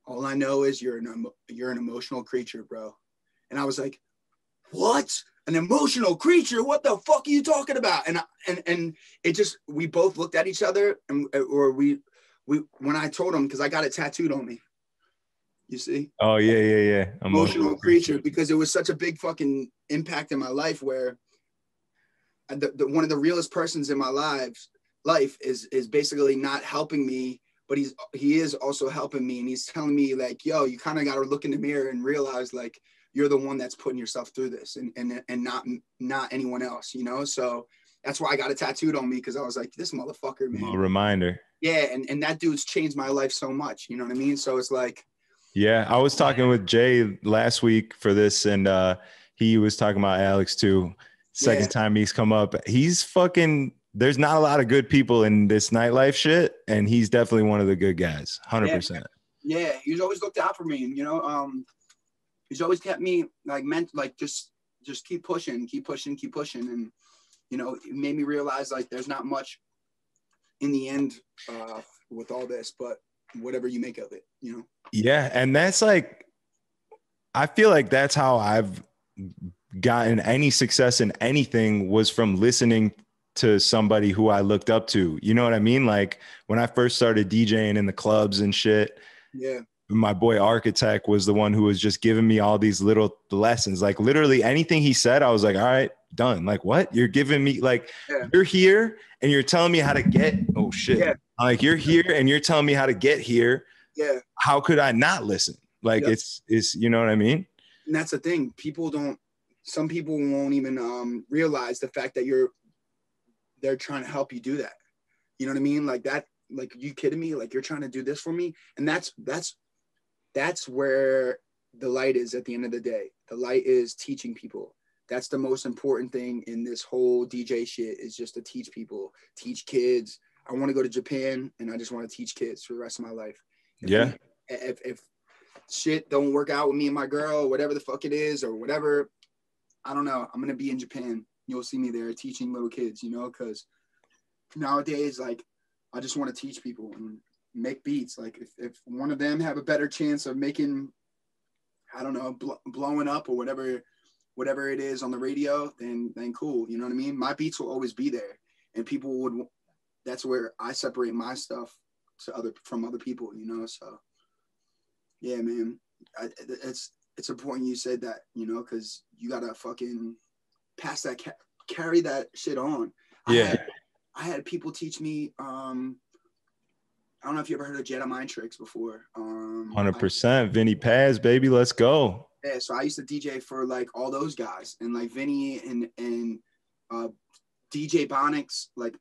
All I know is you're an emotional creature, bro. And I was like, what? an emotional creature. What the fuck are you talking about? And it just, we both looked at each other, and when I told him, because I got it tattooed on me. You see? Oh yeah. Emotional creature, because it was such a big fucking impact in my life, where one of the realest persons in my life is basically not helping me, but he is also helping me, and he's telling me like, yo, you kind of got to look in the mirror and realize like you're the one that's putting yourself through this, and not anyone else, you know? So that's why I got it tattooed on me, because I was like, this motherfucker, man. A reminder. Yeah, and that dude's changed my life so much, you know what I mean? So it's like, yeah, I was talking with Jay last week for this, and he was talking about Alex too. Second time he's come up. He's fucking, there's not a lot of good people in this nightlife shit, and he's definitely one of the good guys, 100%. Yeah, he's always looked out for me, and you know, he's always kept me like just keep pushing, and you know, it made me realize like there's not much in the end with all this, but whatever you make of it, you know? Yeah. And that's like, I feel like that's how I've gotten any success in anything, was from listening to somebody who I looked up to. You know what I mean? Like when I first started DJing in the clubs and shit. Yeah. My boy Architect was the one who was just giving me all these little lessons. Like literally anything he said, I was like, all right, done. Like, what? You're giving me like, you're here and you're telling me how to get, oh shit. Yeah. Like you're here and you're telling me how to get here. Yeah. How could I not listen? Like it's, you know what I mean? And that's the thing. Some people won't even realize the fact that they're trying to help you do that. You know what I mean? Like that, like, you kidding me? Like you're trying to do this for me. And that's where the light is at the end of the day. The light is teaching people. That's the most important thing in this whole DJ shit, is just to teach people, teach kids. I want to go to Japan and I just want to teach kids for the rest of my life. If shit don't work out with me and my girl, whatever the fuck it is, or whatever, I don't know, I'm going to be in Japan. You'll see me there teaching little kids, you know, because nowadays, like, I just want to teach people and make beats. Like if one of them have a better chance of making, I don't know, blowing up or whatever it is on the radio, then cool. You know what I mean? My beats will always be there, and people that's where I separate my stuff from other people, you know? So yeah, man, it's important you said that, you know, cause you gotta fucking pass that, carry that shit on. Yeah. I had people teach me, I don't know if you ever heard of Jedi Mind Tricks before. 100%. Vinny Paz, baby, let's go. Yeah, so I used to DJ for like all those guys, and like Vinny and DJ Bonix. Like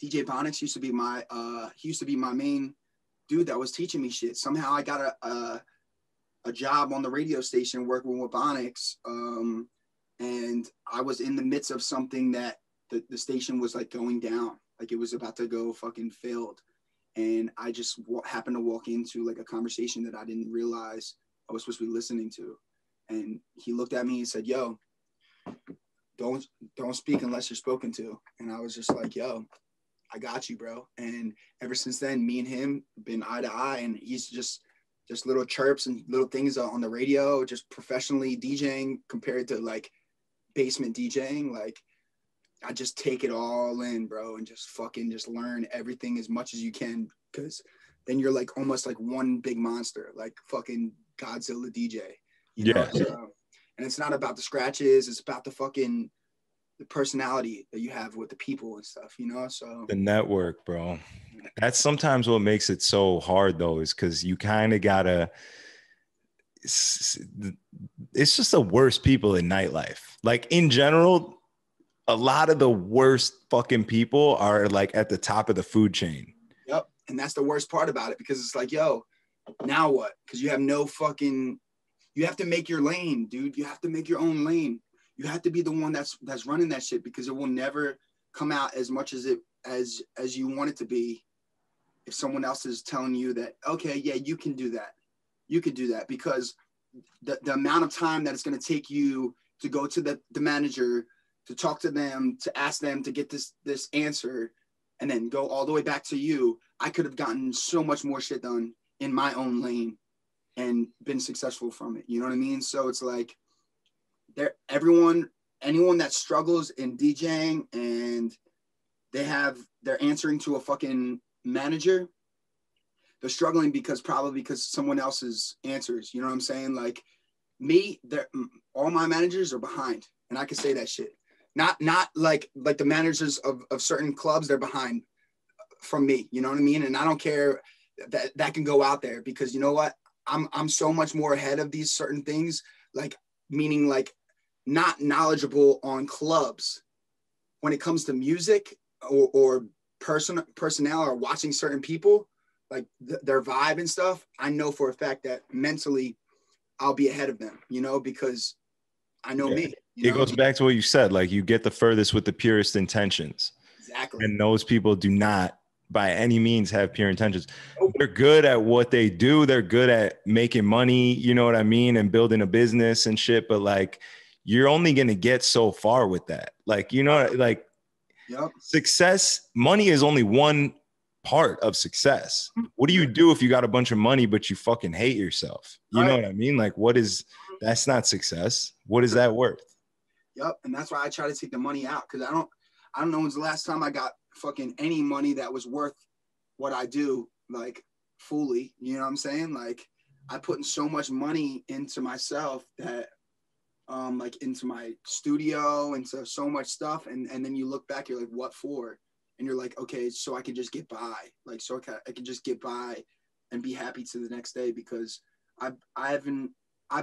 DJ Bonix used to be my main dude that was teaching me shit. Somehow I got a job on the radio station working with Bonix, and I was in the midst of something that the station was like going down, like it was about to go fucking failed. And I just happened to walk into like a conversation that I didn't realize I was supposed to be listening to. And he looked at me and said, yo, don't speak unless you're spoken to. And I was just like, yo, I got you, bro. And ever since then, me and him been eye to eye, and he's just little chirps and little things on the radio, just professionally DJing compared to like basement DJing. Like, I just take it all in, bro, and just fucking just learn everything as much as you can, because then you're like almost like one big monster, like fucking Godzilla DJ. You know? So, and it's not about the scratches, it's about the personality that you have with the people and stuff, you know? So the network, bro. That's sometimes what makes it so hard though, is because you kind of gotta, it's just the worst people in nightlife. Like in general, a lot of the worst fucking people are like at the top of the food chain. Yep. And that's the worst part about it, because it's like, yo, now what? Because you have no fucking, you have to make your lane, dude. You have to make your own lane. You have to be the one that's running that shit, because it will never come out as much as you want it to be if someone else is telling you that, okay, yeah, you can do that. You could do that, because the amount of time that it's going to take you to go to the manager, to talk to them, to ask them to get this answer, and then go all the way back to you. I could have gotten so much more shit done in my own lane and been successful from it. You know what I mean? So it's like everyone anyone that struggles in DJing and they're answering to a fucking manager, they're struggling probably because someone else's answers, you know what I'm saying? Like me, all my managers are behind, and I can say that shit. Not like the managers of certain clubs, they're behind from me, you know what I mean? And I don't care that can go out there, because you know what? I'm so much more ahead of these certain things, like meaning like not knowledgeable on clubs when it comes to music or personnel or watching certain people, like their vibe and stuff. I know for a fact that mentally I'll be ahead of them, you know, because I know me. It goes back to what you said, like you get the furthest with the purest intentions. Exactly. And those people do not by any means have pure intentions. They're good at what they do. They're good at making money, you know what I mean? And building a business and shit. But like, you're only going to get so far with that. Like, you know, like success, money is only one part of success. What do you do if you got a bunch of money, but you fucking hate yourself? You know what I mean? Like, that's not success. What is that worth? Yep. And that's why I try to take the money out, because I don't know when's the last time I got fucking any money that was worth what I do, like fully, you know what I'm saying? Like I put in so much money into myself that like into my studio, into so much stuff, and then you look back, you're like, what for? And you're like, okay, so I can just get by, like so I can just get by and be happy to the next day, because I've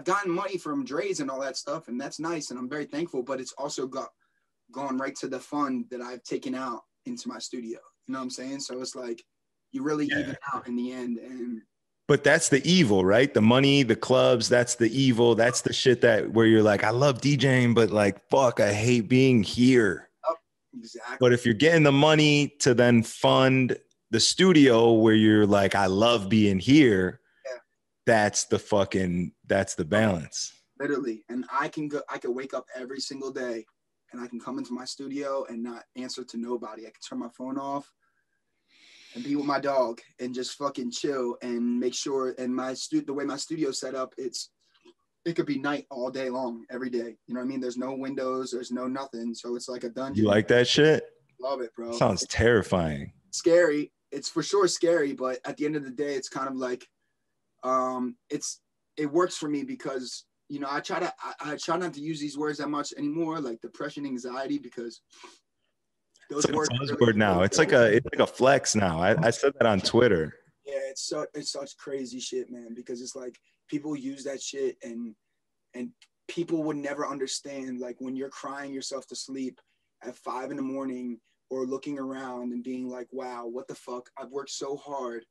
gotten money from Dre's and all that stuff, and that's nice, and I'm very thankful, but it's also gone right to the fund that I've taken out into my studio. You know what I'm saying? So it's like you really even out in the end. But that's the evil, right? The money, the clubs, that's the evil. That's the shit that where you're like, I love DJing, but like, fuck, I hate being here. Oh, exactly. But if you're getting the money to then fund the studio where you're like, I love being here, that's the balance. Literally. And I can wake up every single day and I can come into my studio and not answer to nobody. I can turn my phone off and be with my dog and just fucking chill and make sure. And the way my studio's set up, it could be night all day long, every day. You know what I mean? There's no windows, there's no nothing. So it's like a dungeon. You like that shit? Love it, bro. Sounds terrifying. Scary. It's for sure scary, but at the end of the day, it's kind of like, it works for me because, you know, I try not to use these words that much anymore, like depression, anxiety, because those words are a buzzword now. It's like a flex now. I said that on Twitter. Yeah, it's such crazy shit, man, because it's like people use that shit and people would never understand, like when you're crying yourself to sleep at 5 a.m. or looking around and being like, wow, what the fuck? I've worked so hard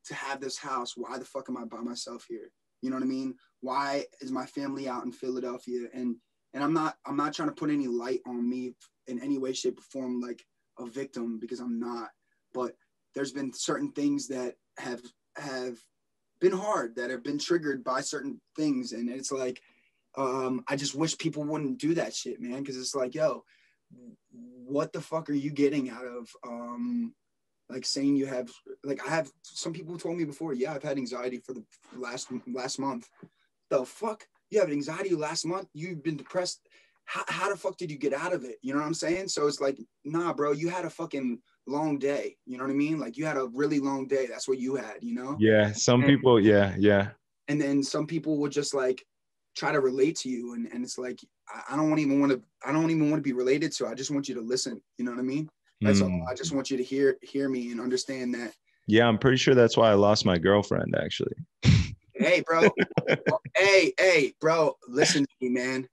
to have this house. Why the fuck am I by myself here? You know what I mean? Why is my family out in Philadelphia? And I'm not trying to put any light on me in any way, shape, or form, like a victim, because I'm not. But there's been certain things that have been hard, that have been triggered by certain things. And it's like, I just wish people wouldn't do that shit, man. Because it's like, yo, what the fuck are you getting out of like saying you have, like, I have, some people told me before, yeah, I've had anxiety for the last month. The fuck? You have anxiety last month? You've been depressed? How the fuck did you get out of it? You know what I'm saying? So it's like, nah, bro, you had a fucking long day. You know what I mean? Like you had a really long day. That's what you had, you know? Yeah. Some people, yeah. And then some people would just like try to relate to you. And it's like, I don't even want to be related to. I just want you to listen. You know what I mean? That's all. I just want you to hear me and understand that. Yeah, I'm pretty sure that's why I lost my girlfriend, actually. Hey, bro. hey, bro. Listen to me, man.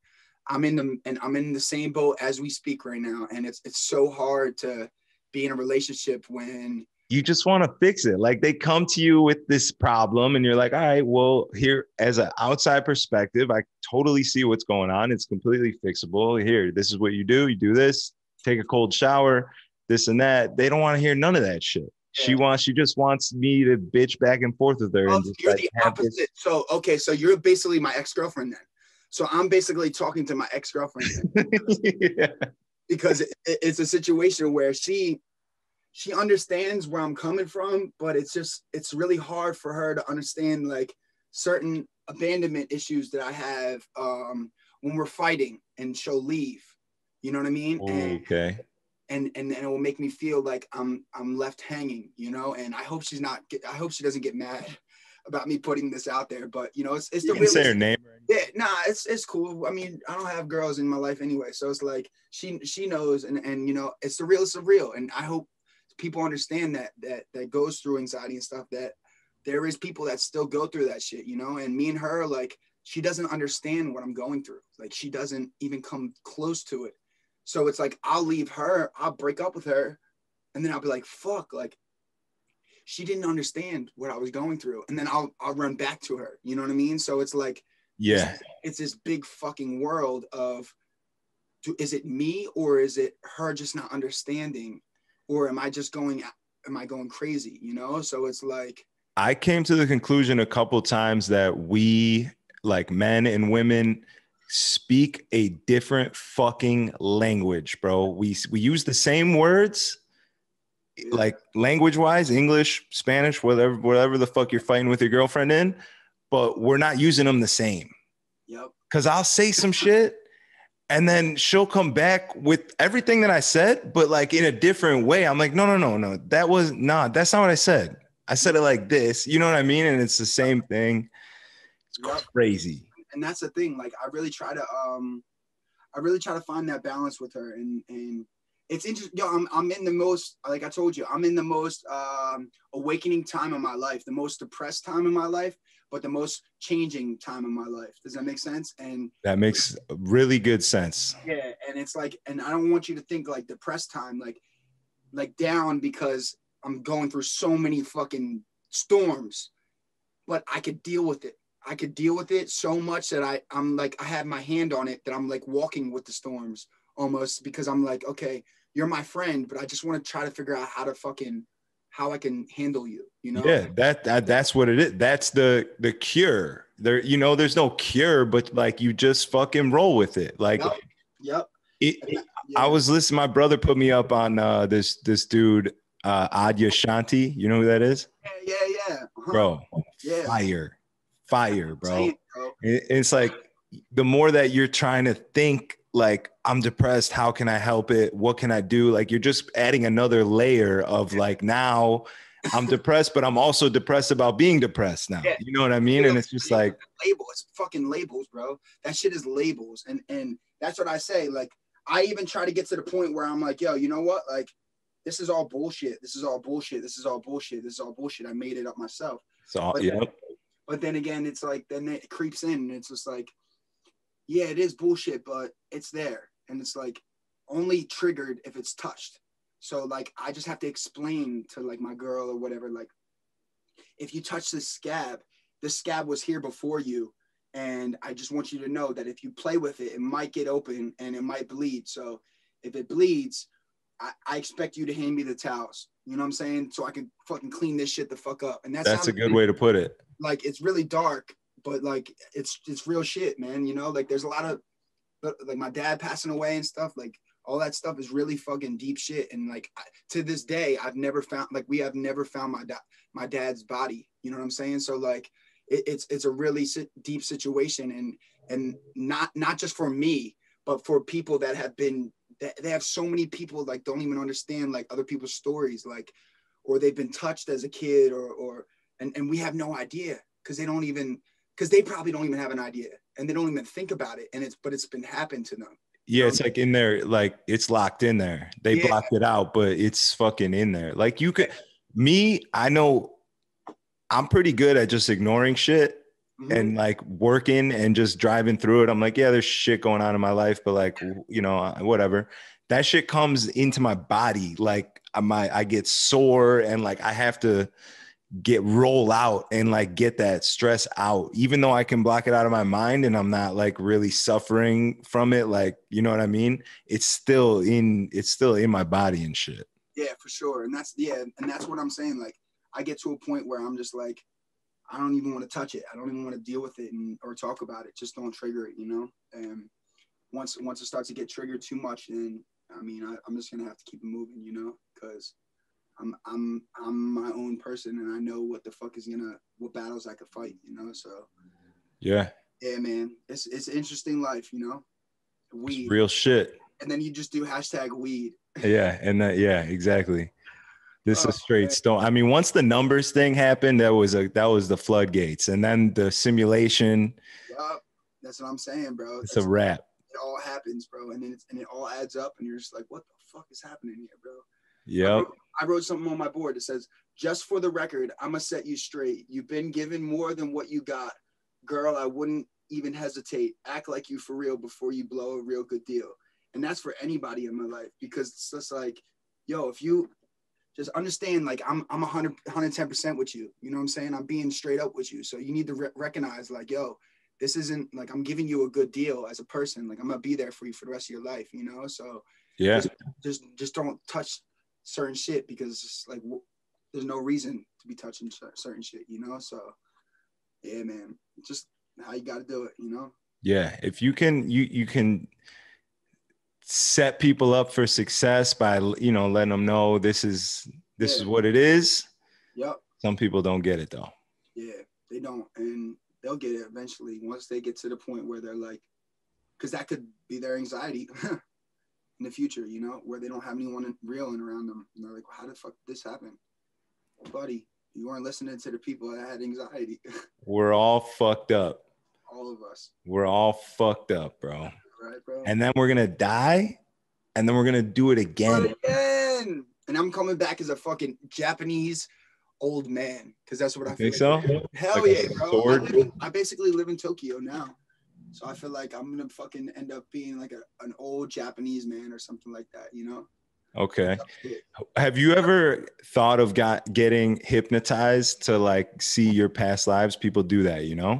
I'm in the same boat as we speak right now, and it's so hard to be in a relationship when you just want to fix it. Like they come to you with this problem, and you're like, all right, well, here as an outside perspective, I totally see what's going on. It's completely fixable. Here, this is what you do. You do this. Take a cold shower. This and that. They don't want to hear none of that shit. Yeah. She just wants me to bitch back and forth with her. And you're the opposite. So, okay. So you're basically my ex-girlfriend then. So I'm basically talking to my ex-girlfriend yeah. Because it's a situation where she understands where I'm coming from, but it's really hard for her to understand like certain abandonment issues that I have when we're fighting, and she'll leave. You know what I mean? Okay. And it will make me feel like I'm left hanging, you know. And I hope I hope she doesn't get mad about me putting this out there. But you know, it's You the can say her realest. name. Yeah, nah, it's cool. I mean, I don't have girls in my life anyway, so it's like she knows, and you know, it's the realest of real. And I hope people understand that goes through anxiety and stuff, that there is people that still go through that shit, you know. And me and her, like, she doesn't understand what I'm going through. Like, she doesn't even come close to it. So it's like, I'll leave her, I'll break up with her, and then I'll be like, fuck, like, she didn't understand what I was going through. And then I'll run back to her. You know what I mean? So it's like, Yeah. it's this big fucking world of, is it me, or is it her just not understanding? Or am I going crazy? You know? So it's like, I came to the conclusion a couple times that we, like men and women, speak a different fucking language, bro. We use the same words, like language wise, English, Spanish, whatever the fuck you're fighting with your girlfriend in, but we're not using them the same. Yep. Cause I'll say some shit and then she'll come back with everything that I said, but like in a different way. I'm like, no. That's not what I said. I said it like this, you know what I mean? And it's the same thing. It's crazy. And that's the thing. Like, I really try to find that balance with her, and it's interesting. Yo, I'm in the most, like I told you, I'm in the most awakening time of my life, the most depressed time of my life, but the most changing time of my life. Does that make sense? And that makes really good sense. Yeah, and it's like, and I don't want you to think like depressed time, like down, because I'm going through so many fucking storms, but I could deal with it. I could deal with it so much that I'm like, I have my hand on it, that I'm like walking with the storms almost, because I'm like, okay, you're my friend, but I just want to try to figure out how I can handle you, you know? Yeah, that's what it is. That's the cure. There, you know, there's no cure, but like you just fucking roll with it. Like, yep. I was listening. My brother put me up on this dude, Adya Shanti. You know who that is? Yeah. Uh-huh. Bro, yeah. Fire, bro. It's like the more that you're trying to think, like, I'm depressed, how can I help it? What can I do? Like, you're just adding another layer of like, now I'm depressed, but I'm also depressed about being depressed now. Yeah. You know what I mean? And it's just like it's fucking labels, bro. That shit is labels. And that's what I say. Like, I even try to get to the point where I'm like, yo, you know what? Like, this is all bullshit. This is all bullshit. I made it up myself. So, but then again, it's like, then it creeps in, and it's just like, yeah, it is bullshit, but it's there. And it's like only triggered if it's touched. So like, I just have to explain to like my girl or whatever, like, if you touch this scab was here before you. And I just want you to know that if you play with it, it might get open and it might bleed. So if it bleeds, I expect you to hand me the towels. You know what I'm saying? So I can fucking clean this shit the fuck up. And that's a good way to put it. Like, it's really dark, but like, it's real shit, man. You know, like, there's a lot of, like, my dad passing away and stuff, like, all that stuff is really fucking deep shit. And like, to this day, we have never found my dad's body. You know what I'm saying? So like, it's a really deep situation, and not just for me, but for people that have been, they have so many people like don't even understand like other people's stories, like, or they've been touched as a kid, and we have no idea, because they probably don't even have an idea, and they don't even think about it, but it's been happened to them. Yeah, it's like in there, like it's locked in there. They blocked it out, but it's fucking in there. Like, you could, I know I'm pretty good at just ignoring shit and like working and just driving through it. I'm like, yeah, there's shit going on in my life, but like, you know, whatever. That shit comes into my body. Like, I get sore, and like I have to roll out and like get that stress out, even though I can block it out of my mind and I'm not like really suffering from it. Like, you know what I mean? It's still in my body and shit. Yeah, for sure. And that's what I'm saying. Like, I get to a point where I'm just like, I don't even want to touch it. I don't even want to deal with it or talk about it. Just don't trigger it, you know? And once it starts to get triggered too much, then I mean, I'm just gonna have to keep it moving, you know? Because I'm my own person, and I know what the fuck what battles I could fight, you know? So yeah, man, it's an interesting life, you know? It's real shit. and then you just do hashtag weed. Yeah, and that, yeah, exactly. This is straight man. stone. I mean, once the numbers thing happened, that was the floodgates, and then the simulation. Yup. That's what I'm saying, bro. It's a wrap. It all happens, bro, and then it all adds up, and you're just like, what the fuck is happening here, bro? Yep. I wrote something on my board that says, just for the record, I'ma set you straight. You've been given more than what you got. Girl, I wouldn't even hesitate. Act like you for real before you blow a real good deal. And that's for anybody in my life, because it's just like, yo, if you just understand, like I'm 110% with you. You know what I'm saying? I'm being straight up with you. So you need to recognize, like, yo, this isn't like I'm giving you a good deal as a person. Like I'm gonna be there for you for the rest of your life, you know? So yeah, just don't touch certain shit, because it's just like there's no reason to be touching certain shit, you know? So yeah, man, just how you got to do it, you know? Yeah. If you can, you can set people up for success by, letting them know this is what it is. Yep. Some people don't get it though. Yeah, they don't. And they'll get it eventually once they get to the point where they're like, because that could be their anxiety in the future, you know, where they don't have anyone real around them. And they're like, well, how the fuck did this happen? Well, buddy, you weren't listening to the people that had anxiety. We're all fucked up. All of us. We're all fucked up, bro. Right, bro. And then we're going to die, and then we're going to do it again. And I'm coming back as a fucking Japanese old man, because that's what I feel think like. So? Hell like yeah, bro. I basically live in Tokyo now. So I feel like I'm going to fucking end up being like an old Japanese man or something like that, you know? Okay. Have you ever thought of getting hypnotized to like see your past lives? People do that, you know?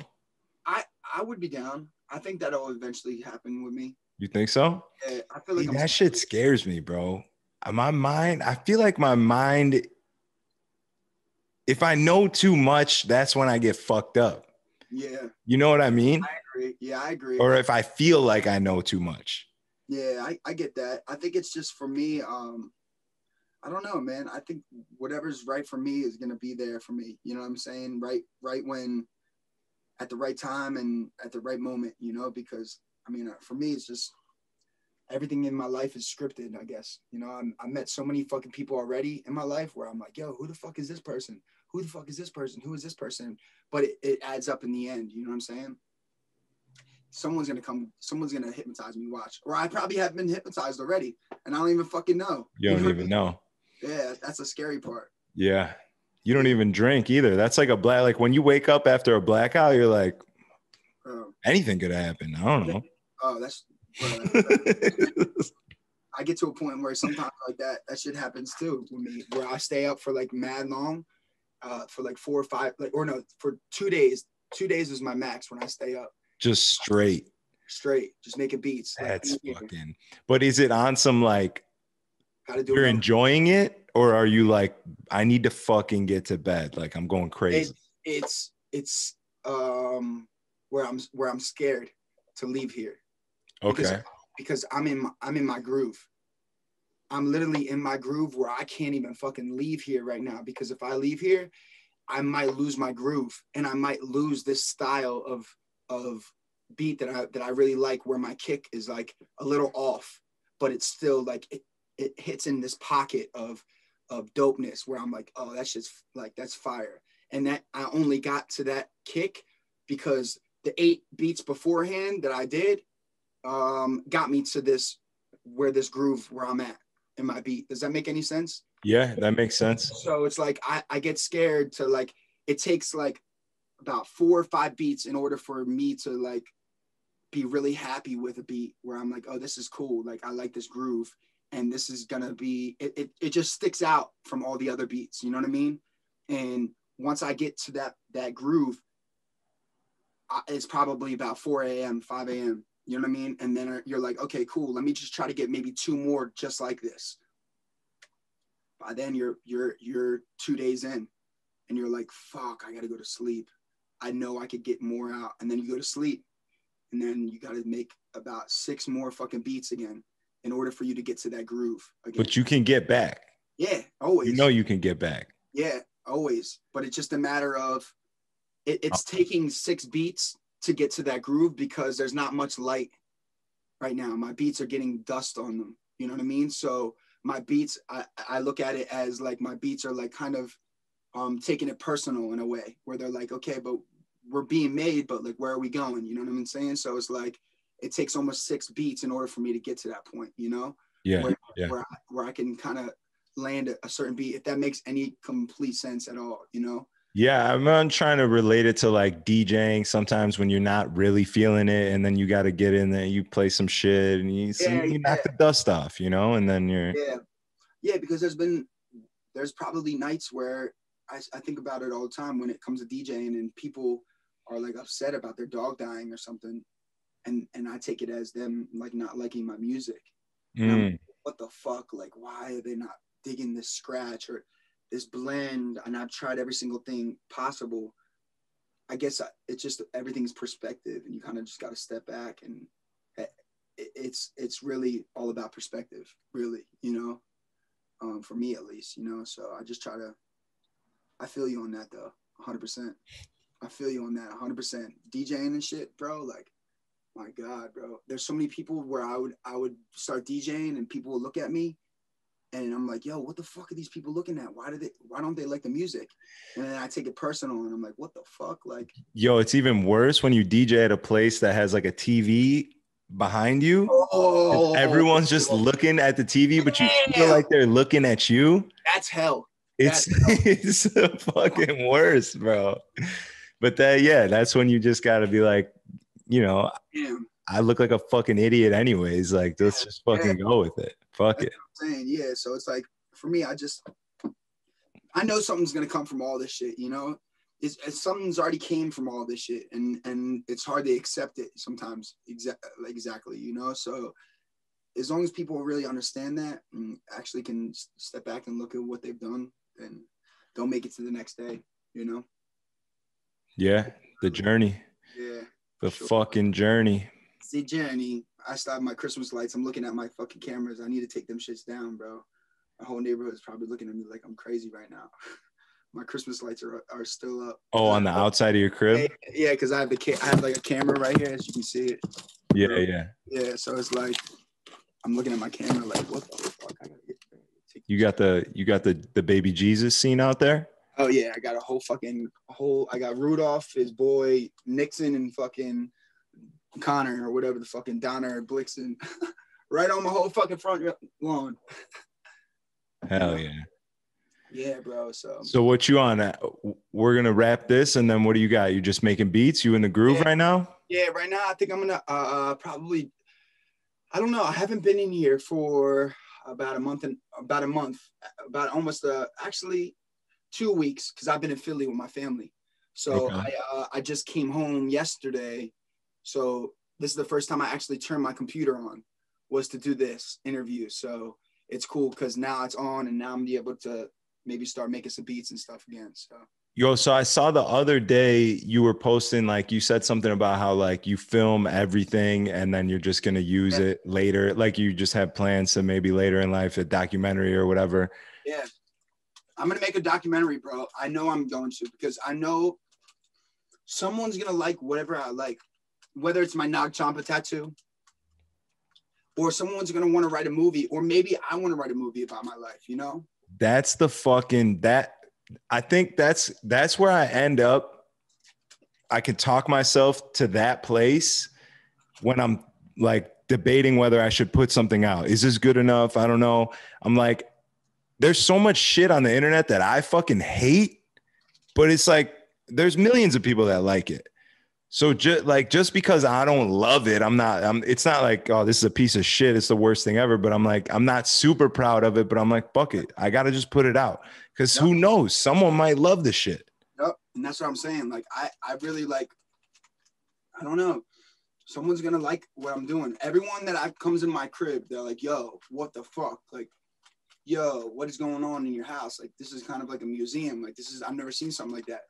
I would be down. I think that'll eventually happen with me. You think so? Yeah, I feel like that shit scares me, bro. My mind, I feel like my mind, if I know too much, that's when I get fucked up. Yeah. You know what I mean? I agree. Yeah, I agree. Or if I feel like I know too much. Yeah, I get that. I think it's just for me, I don't know, man. I think whatever's right for me is going to be there for me. You know what I'm saying? Right when, at the right time and at the right moment, you know, because I mean, for me, it's just everything in my life is scripted, I guess. You know, I met so many fucking people already in my life where I'm like, yo, who the fuck is this person? Who the fuck is this person? Who is this person? But it adds up in the end. You know what I'm saying? Someone's going to hypnotize me, watch. Or I probably have been hypnotized already and I don't even fucking know. You don't even know. Yeah, that's a scary part. Yeah. You don't even drink either. That's like like when you wake up after a blackout, you're like, anything could happen. I don't know. Oh, that's I get to a point where sometimes like that shit happens too with me, where I stay up for like mad long, for like 4 or 5, for 2 days. 2 days is my max when I stay up. Just straight, just making beats. That's fucking. But is it on some like you're enjoying it, or are you like, I need to fucking get to bed, like I'm going crazy? It's where I'm scared to leave here. Okay. Because I'm in my groove. I'm literally in my groove where I can't even fucking leave here right now, because if I leave here, I might lose my groove and I might lose this style of beat that I really like, where my kick is like a little off, but it's still like it hits in this pocket of dopeness where I'm like, oh, that shit's like, that's fire. And that I only got to that kick because the 8 beats beforehand that I did got me to this groove where I'm at in my beat. Does that make any sense? Yeah, that makes sense. So it's like I get scared to like, it takes like about 4 or 5 beats in order for me to like be really happy with a beat where I'm like, oh, this is cool. Like I like this groove and this is gonna be, it just sticks out from all the other beats. You know what I mean? And once I get to that groove, it's probably about 4 a.m., 5 a.m. You know what I mean? And then you're like, okay, cool. Let me just try to get maybe 2 more just like this. By then you're 2 days in and you're like, fuck, I got to go to sleep. I know I could get more out. And then you go to sleep and then you got to make about 6 more fucking beats again in order for you to get to that groove again. But you can get back. Yeah, always. You know you can get back. Yeah, always. But it's just a matter of it's taking 6 beats to get to that groove because there's not much light right now. My beats are getting dust on them. You know what I mean? So my beats, I look at it as like my beats are like kind of taking it personal in a way where they're like, okay, but we're being made, but like, where are we going? You know what I'm saying? So it's like, it takes almost 6 beats in order for me to get to that point, you know? Yeah. Where I can kind of land a certain beat, if that makes any complete sense at all, you know? Yeah, I'm trying to relate it to like DJing sometimes when you're not really feeling it, and then you got to get in there, you play some shit, and you knock the dust off, you know, and then you're because there's probably nights where I think about it all the time when it comes to DJing, and people are like upset about their dog dying or something, and I take it as them like not liking my music. Like, what the fuck? Like, why are they not digging this scratch or this blend? And I've tried every single thing possible. I guess it's just everything's perspective, and you kind of just got to step back, and it's really all about perspective, really, you know, for me at least, you know. So I just try to. I feel you on that though, 100%. I feel you on that 100%. DJing and shit, bro. Like, my God, bro. There's so many people where I would start DJing and people would look at me, and I'm like, yo, what the fuck are these people looking at? Why don't they like the music? And then I take it personal, and I'm like, what the fuck? Like, yo, it's even worse when you DJ at a place that has like a TV behind you. Oh, everyone's just looking at the TV, but you feel like they're looking at you. That's hell. It's fucking worse, bro. But that's when you just got to be like, you know, I look like a fucking idiot anyways. Like, let's just fucking go with it. Fuck That's it. what I'm saying. Yeah. So it's like, for me, I know something's going to come from all this shit, you know? Something's already came from all this shit, and it's hard to accept it sometimes. Exactly, you know? So as long as people really understand that and actually can step back and look at what they've done, then they'll make it to the next day, you know? Yeah, the journey. Yeah. The fucking journey. It's the journey. I still have my Christmas lights. I'm looking at my fucking cameras. I need to take them shits down, bro. My whole neighborhood is probably looking at me like I'm crazy right now. My Christmas lights are still up. Oh, on the outside of your crib? Yeah, because I have like a camera right here, as you can see it. Yeah, bro. yeah. Yeah, so it's like I'm looking at my camera like, what the fuck? I gotta get there. You got the baby Jesus scene out there? Oh yeah, I got I got Rudolph, his boy Nixon, and fucking Connor or whatever the fucking Donner Blixen right on my whole fucking front lawn. Hell yeah. Yeah, bro. So what you on? We're gonna wrap this, and then what do you got? You just making beats? You in the groove right now? Yeah, right now I think I'm gonna probably. I don't know. I haven't been in here for about almost actually 2 weeks, because I've been in Philly with my family. So okay. I just came home yesterday. So this is the first time I actually turned my computer on, was to do this interview. So it's cool because now it's on, and now I'm able to maybe start making some beats and stuff again. So I saw the other day you were posting, like, you said something about how like you film everything and then you're just going to use it later. Like you just have plans to maybe later in life, a documentary or whatever. Yeah. I'm going to make a documentary, bro. I know I'm going to, because I know someone's going to like whatever I like, whether it's my Nag Champa tattoo, or someone's going to want to write a movie, or maybe I want to write a movie about my life, you know? That's the fucking, I think that's where I end up. I can talk myself to that place when I'm like debating whether I should put something out. Is this good enough? I don't know. I'm like, there's so much shit on the internet that I fucking hate, but it's like, there's millions of people that like it. So just because I don't love it, it's not like, oh, this is a piece of shit, it's the worst thing ever. But I'm like, I'm not super proud of it, but I'm like, fuck it. I got to just put it out. Because who knows? Someone might love the shit. Yep. And that's what I'm saying. Like, I really like, I don't know. Someone's going to like what I'm doing. Everyone that comes in my crib, they're like, yo, what the fuck? Like, yo, what is going on in your house? Like, this is kind of like a museum. Like, I've never seen something like that.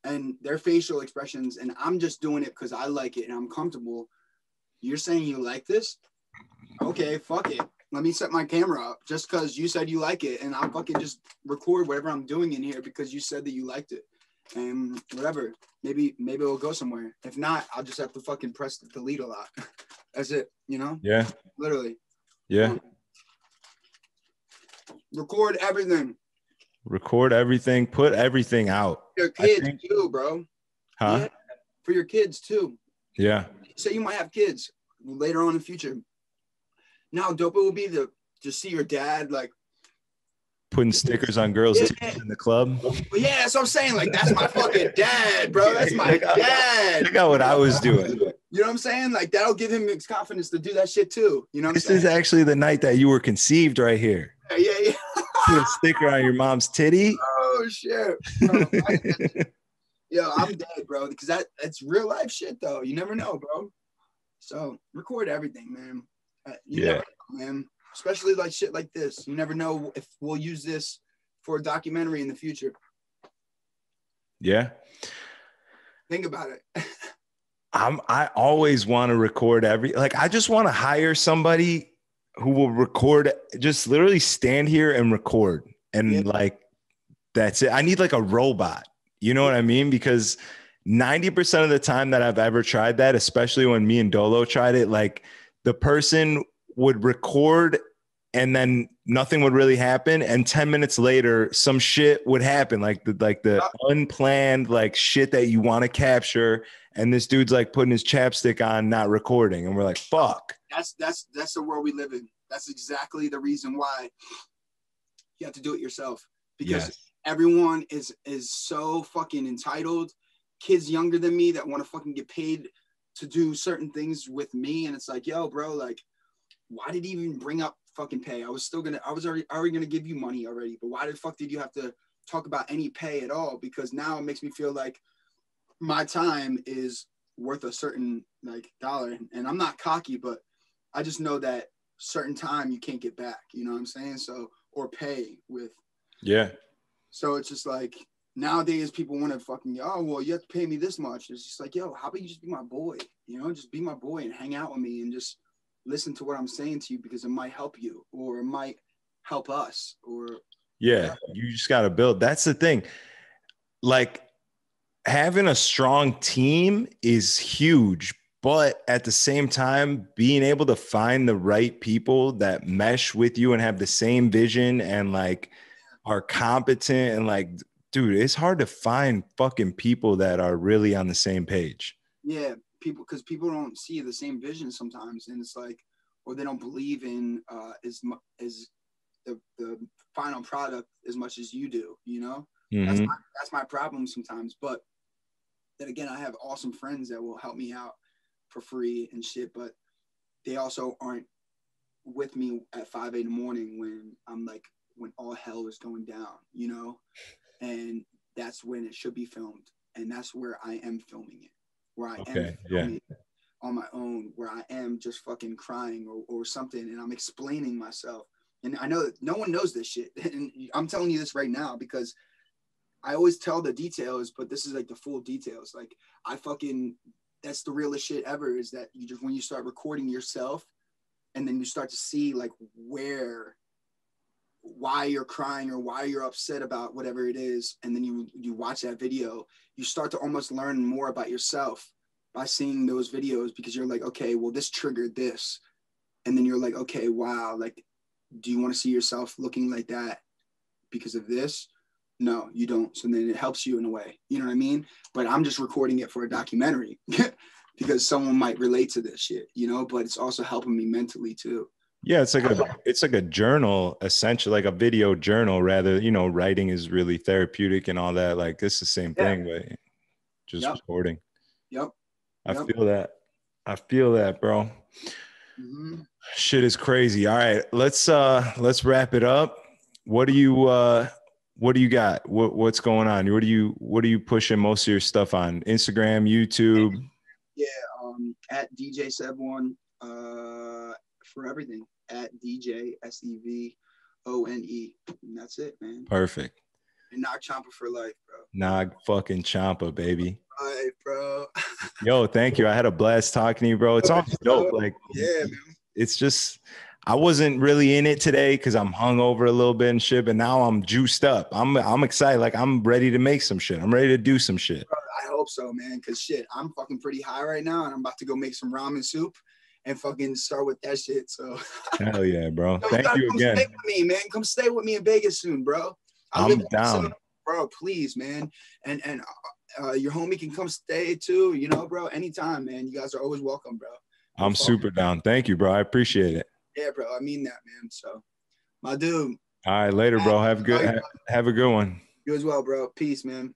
And their facial expressions, and I'm just doing it because I like it and I'm comfortable. You're saying you like this? Okay, fuck it. Let me set my camera up just because you said you like it, and I'll fucking just record whatever I'm doing in here because you said that you liked it. And whatever, maybe it'll go somewhere. If not, I'll just have to fucking press delete a lot. That's it, you know? Yeah. Literally. Yeah. Record everything. Record everything. Put everything out. Your kids too, bro. Huh? Yeah. For your kids too. Yeah. Say you might have kids later on in the future. Now, dope it will be to see your dad like putting stickers on girls' titties in the club. Well, yeah, that's what I'm saying. Like, that's my fucking dad, bro. That's my dad. Check out what I was doing. You know what I'm saying? Like, that'll give him his confidence to do that shit too. You know what I'm saying? This is actually the night that you were conceived right here. Yeah. Put a sticker on your mom's titty. Oh, shit. Bro, yo, I'm dead, bro. Because that's real life shit, though. You never know, bro. So, record everything, man. You never know, man. Especially like shit like this. You never know if we'll use this for a documentary in the future. Yeah. Think about it. I always want to record I just want to hire somebody who will record, just literally stand here and record. And like, that's it. I need like a robot. You know what I mean? Because 90% of the time that I've ever tried that, especially when me and Dolo tried it, like the person would record and then nothing would really happen. And 10 minutes later, some shit would happen, like the unplanned, like shit that you want to capture. And this dude's like putting his chapstick on, not recording. And we're like, fuck. That's the world we live in. That's exactly the reason why you have to do it yourself. Because everyone is so fucking entitled. Kids younger than me that want to fucking get paid to do certain things with me. And it's like, yo, bro, like, why did he even bring up fucking pay? I was already gonna give you money already, but why the fuck did you have to talk about any pay at all? Because now it makes me feel like my time is worth a certain like dollar. And I'm not cocky, but I just know that certain time you can't get back, you know what I'm saying? So, or pay with. Yeah. So it's just like, nowadays people want to fucking, oh, well, you have to pay me this much. It's just like, yo, how about you just be my boy? You know, just be my boy and hang out with me and just listen to what I'm saying to you, because it might help you or it might help us. Or you just got to build. That's the thing. Like, having a strong team is huge, but at the same time, being able to find the right people that mesh with you and have the same vision and like are competent and like, dude, it's hard to find fucking people that are really on the same page. Yeah. Because people don't see the same vision sometimes, and it's like, or they don't believe in as the final product as much as you do, you know. Mm-hmm. That's my problem sometimes. But then again, I have awesome friends that will help me out for free and shit, but they also aren't with me at 5 a.m. when all hell is going down, you know. And that's when it should be filmed, and that's where I am filming it. Where I am filming on my own, where I am just fucking crying or something, and I'm explaining myself. And I know that no one knows this shit. And I'm telling you this right now because I always tell the details, but this is like the full details. Like, that's the realest shit ever, is that when you start recording yourself and then you start to see like why you're crying or why you're upset about whatever it is, and then you watch that video, you start to almost learn more about yourself by seeing those videos, because you're like, okay, well, this triggered this, and then you're like, okay, wow, like, do you want to see yourself looking like that because of this? No, you don't. So then it helps you in a way, you know what I mean? But I'm just recording it for a documentary because someone might relate to this shit, you know, but it's also helping me mentally too. Yeah, it's like a journal, essentially, like a video journal. Rather, you know, writing is really therapeutic and all that. Like, it's the same thing, but just recording. Yep. I feel that, bro. Mm-hmm. Shit is crazy. All right, let's wrap it up. What do you got? What's going on? What are you pushing most of your stuff on? Instagram, YouTube? Yeah, at DJ SevOne. For everything at DJ SevOne, and that's it, man. Perfect. And Nog Champa for life, bro. Nog fucking Champa, baby. All right, bro. Yo, thank you. I had a blast talking to you, bro. It's all dope. Like, yeah, man. It's just, I wasn't really in it today because I'm hungover a little bit and shit, but now I'm juiced up. I'm excited. Like, I'm ready to make some shit. I'm ready to do some shit. Bro, I hope so, man. Cause shit, I'm fucking pretty high right now, and I'm about to go make some ramen soup. and fucking start with that shit. So hell yeah, bro. Yo, Thank you come again. stay with me, man. Come stay with me in Vegas soon, bro. I'm down, bro. Please, man. And your homie can come stay too. You know, bro. Anytime, man. You guys are always welcome, bro. I'm super down. Thank you, bro. I appreciate it. Yeah, bro. I mean that, man. So, my dude. All right, later, bro. Have a good one. You as well, bro. Peace, man.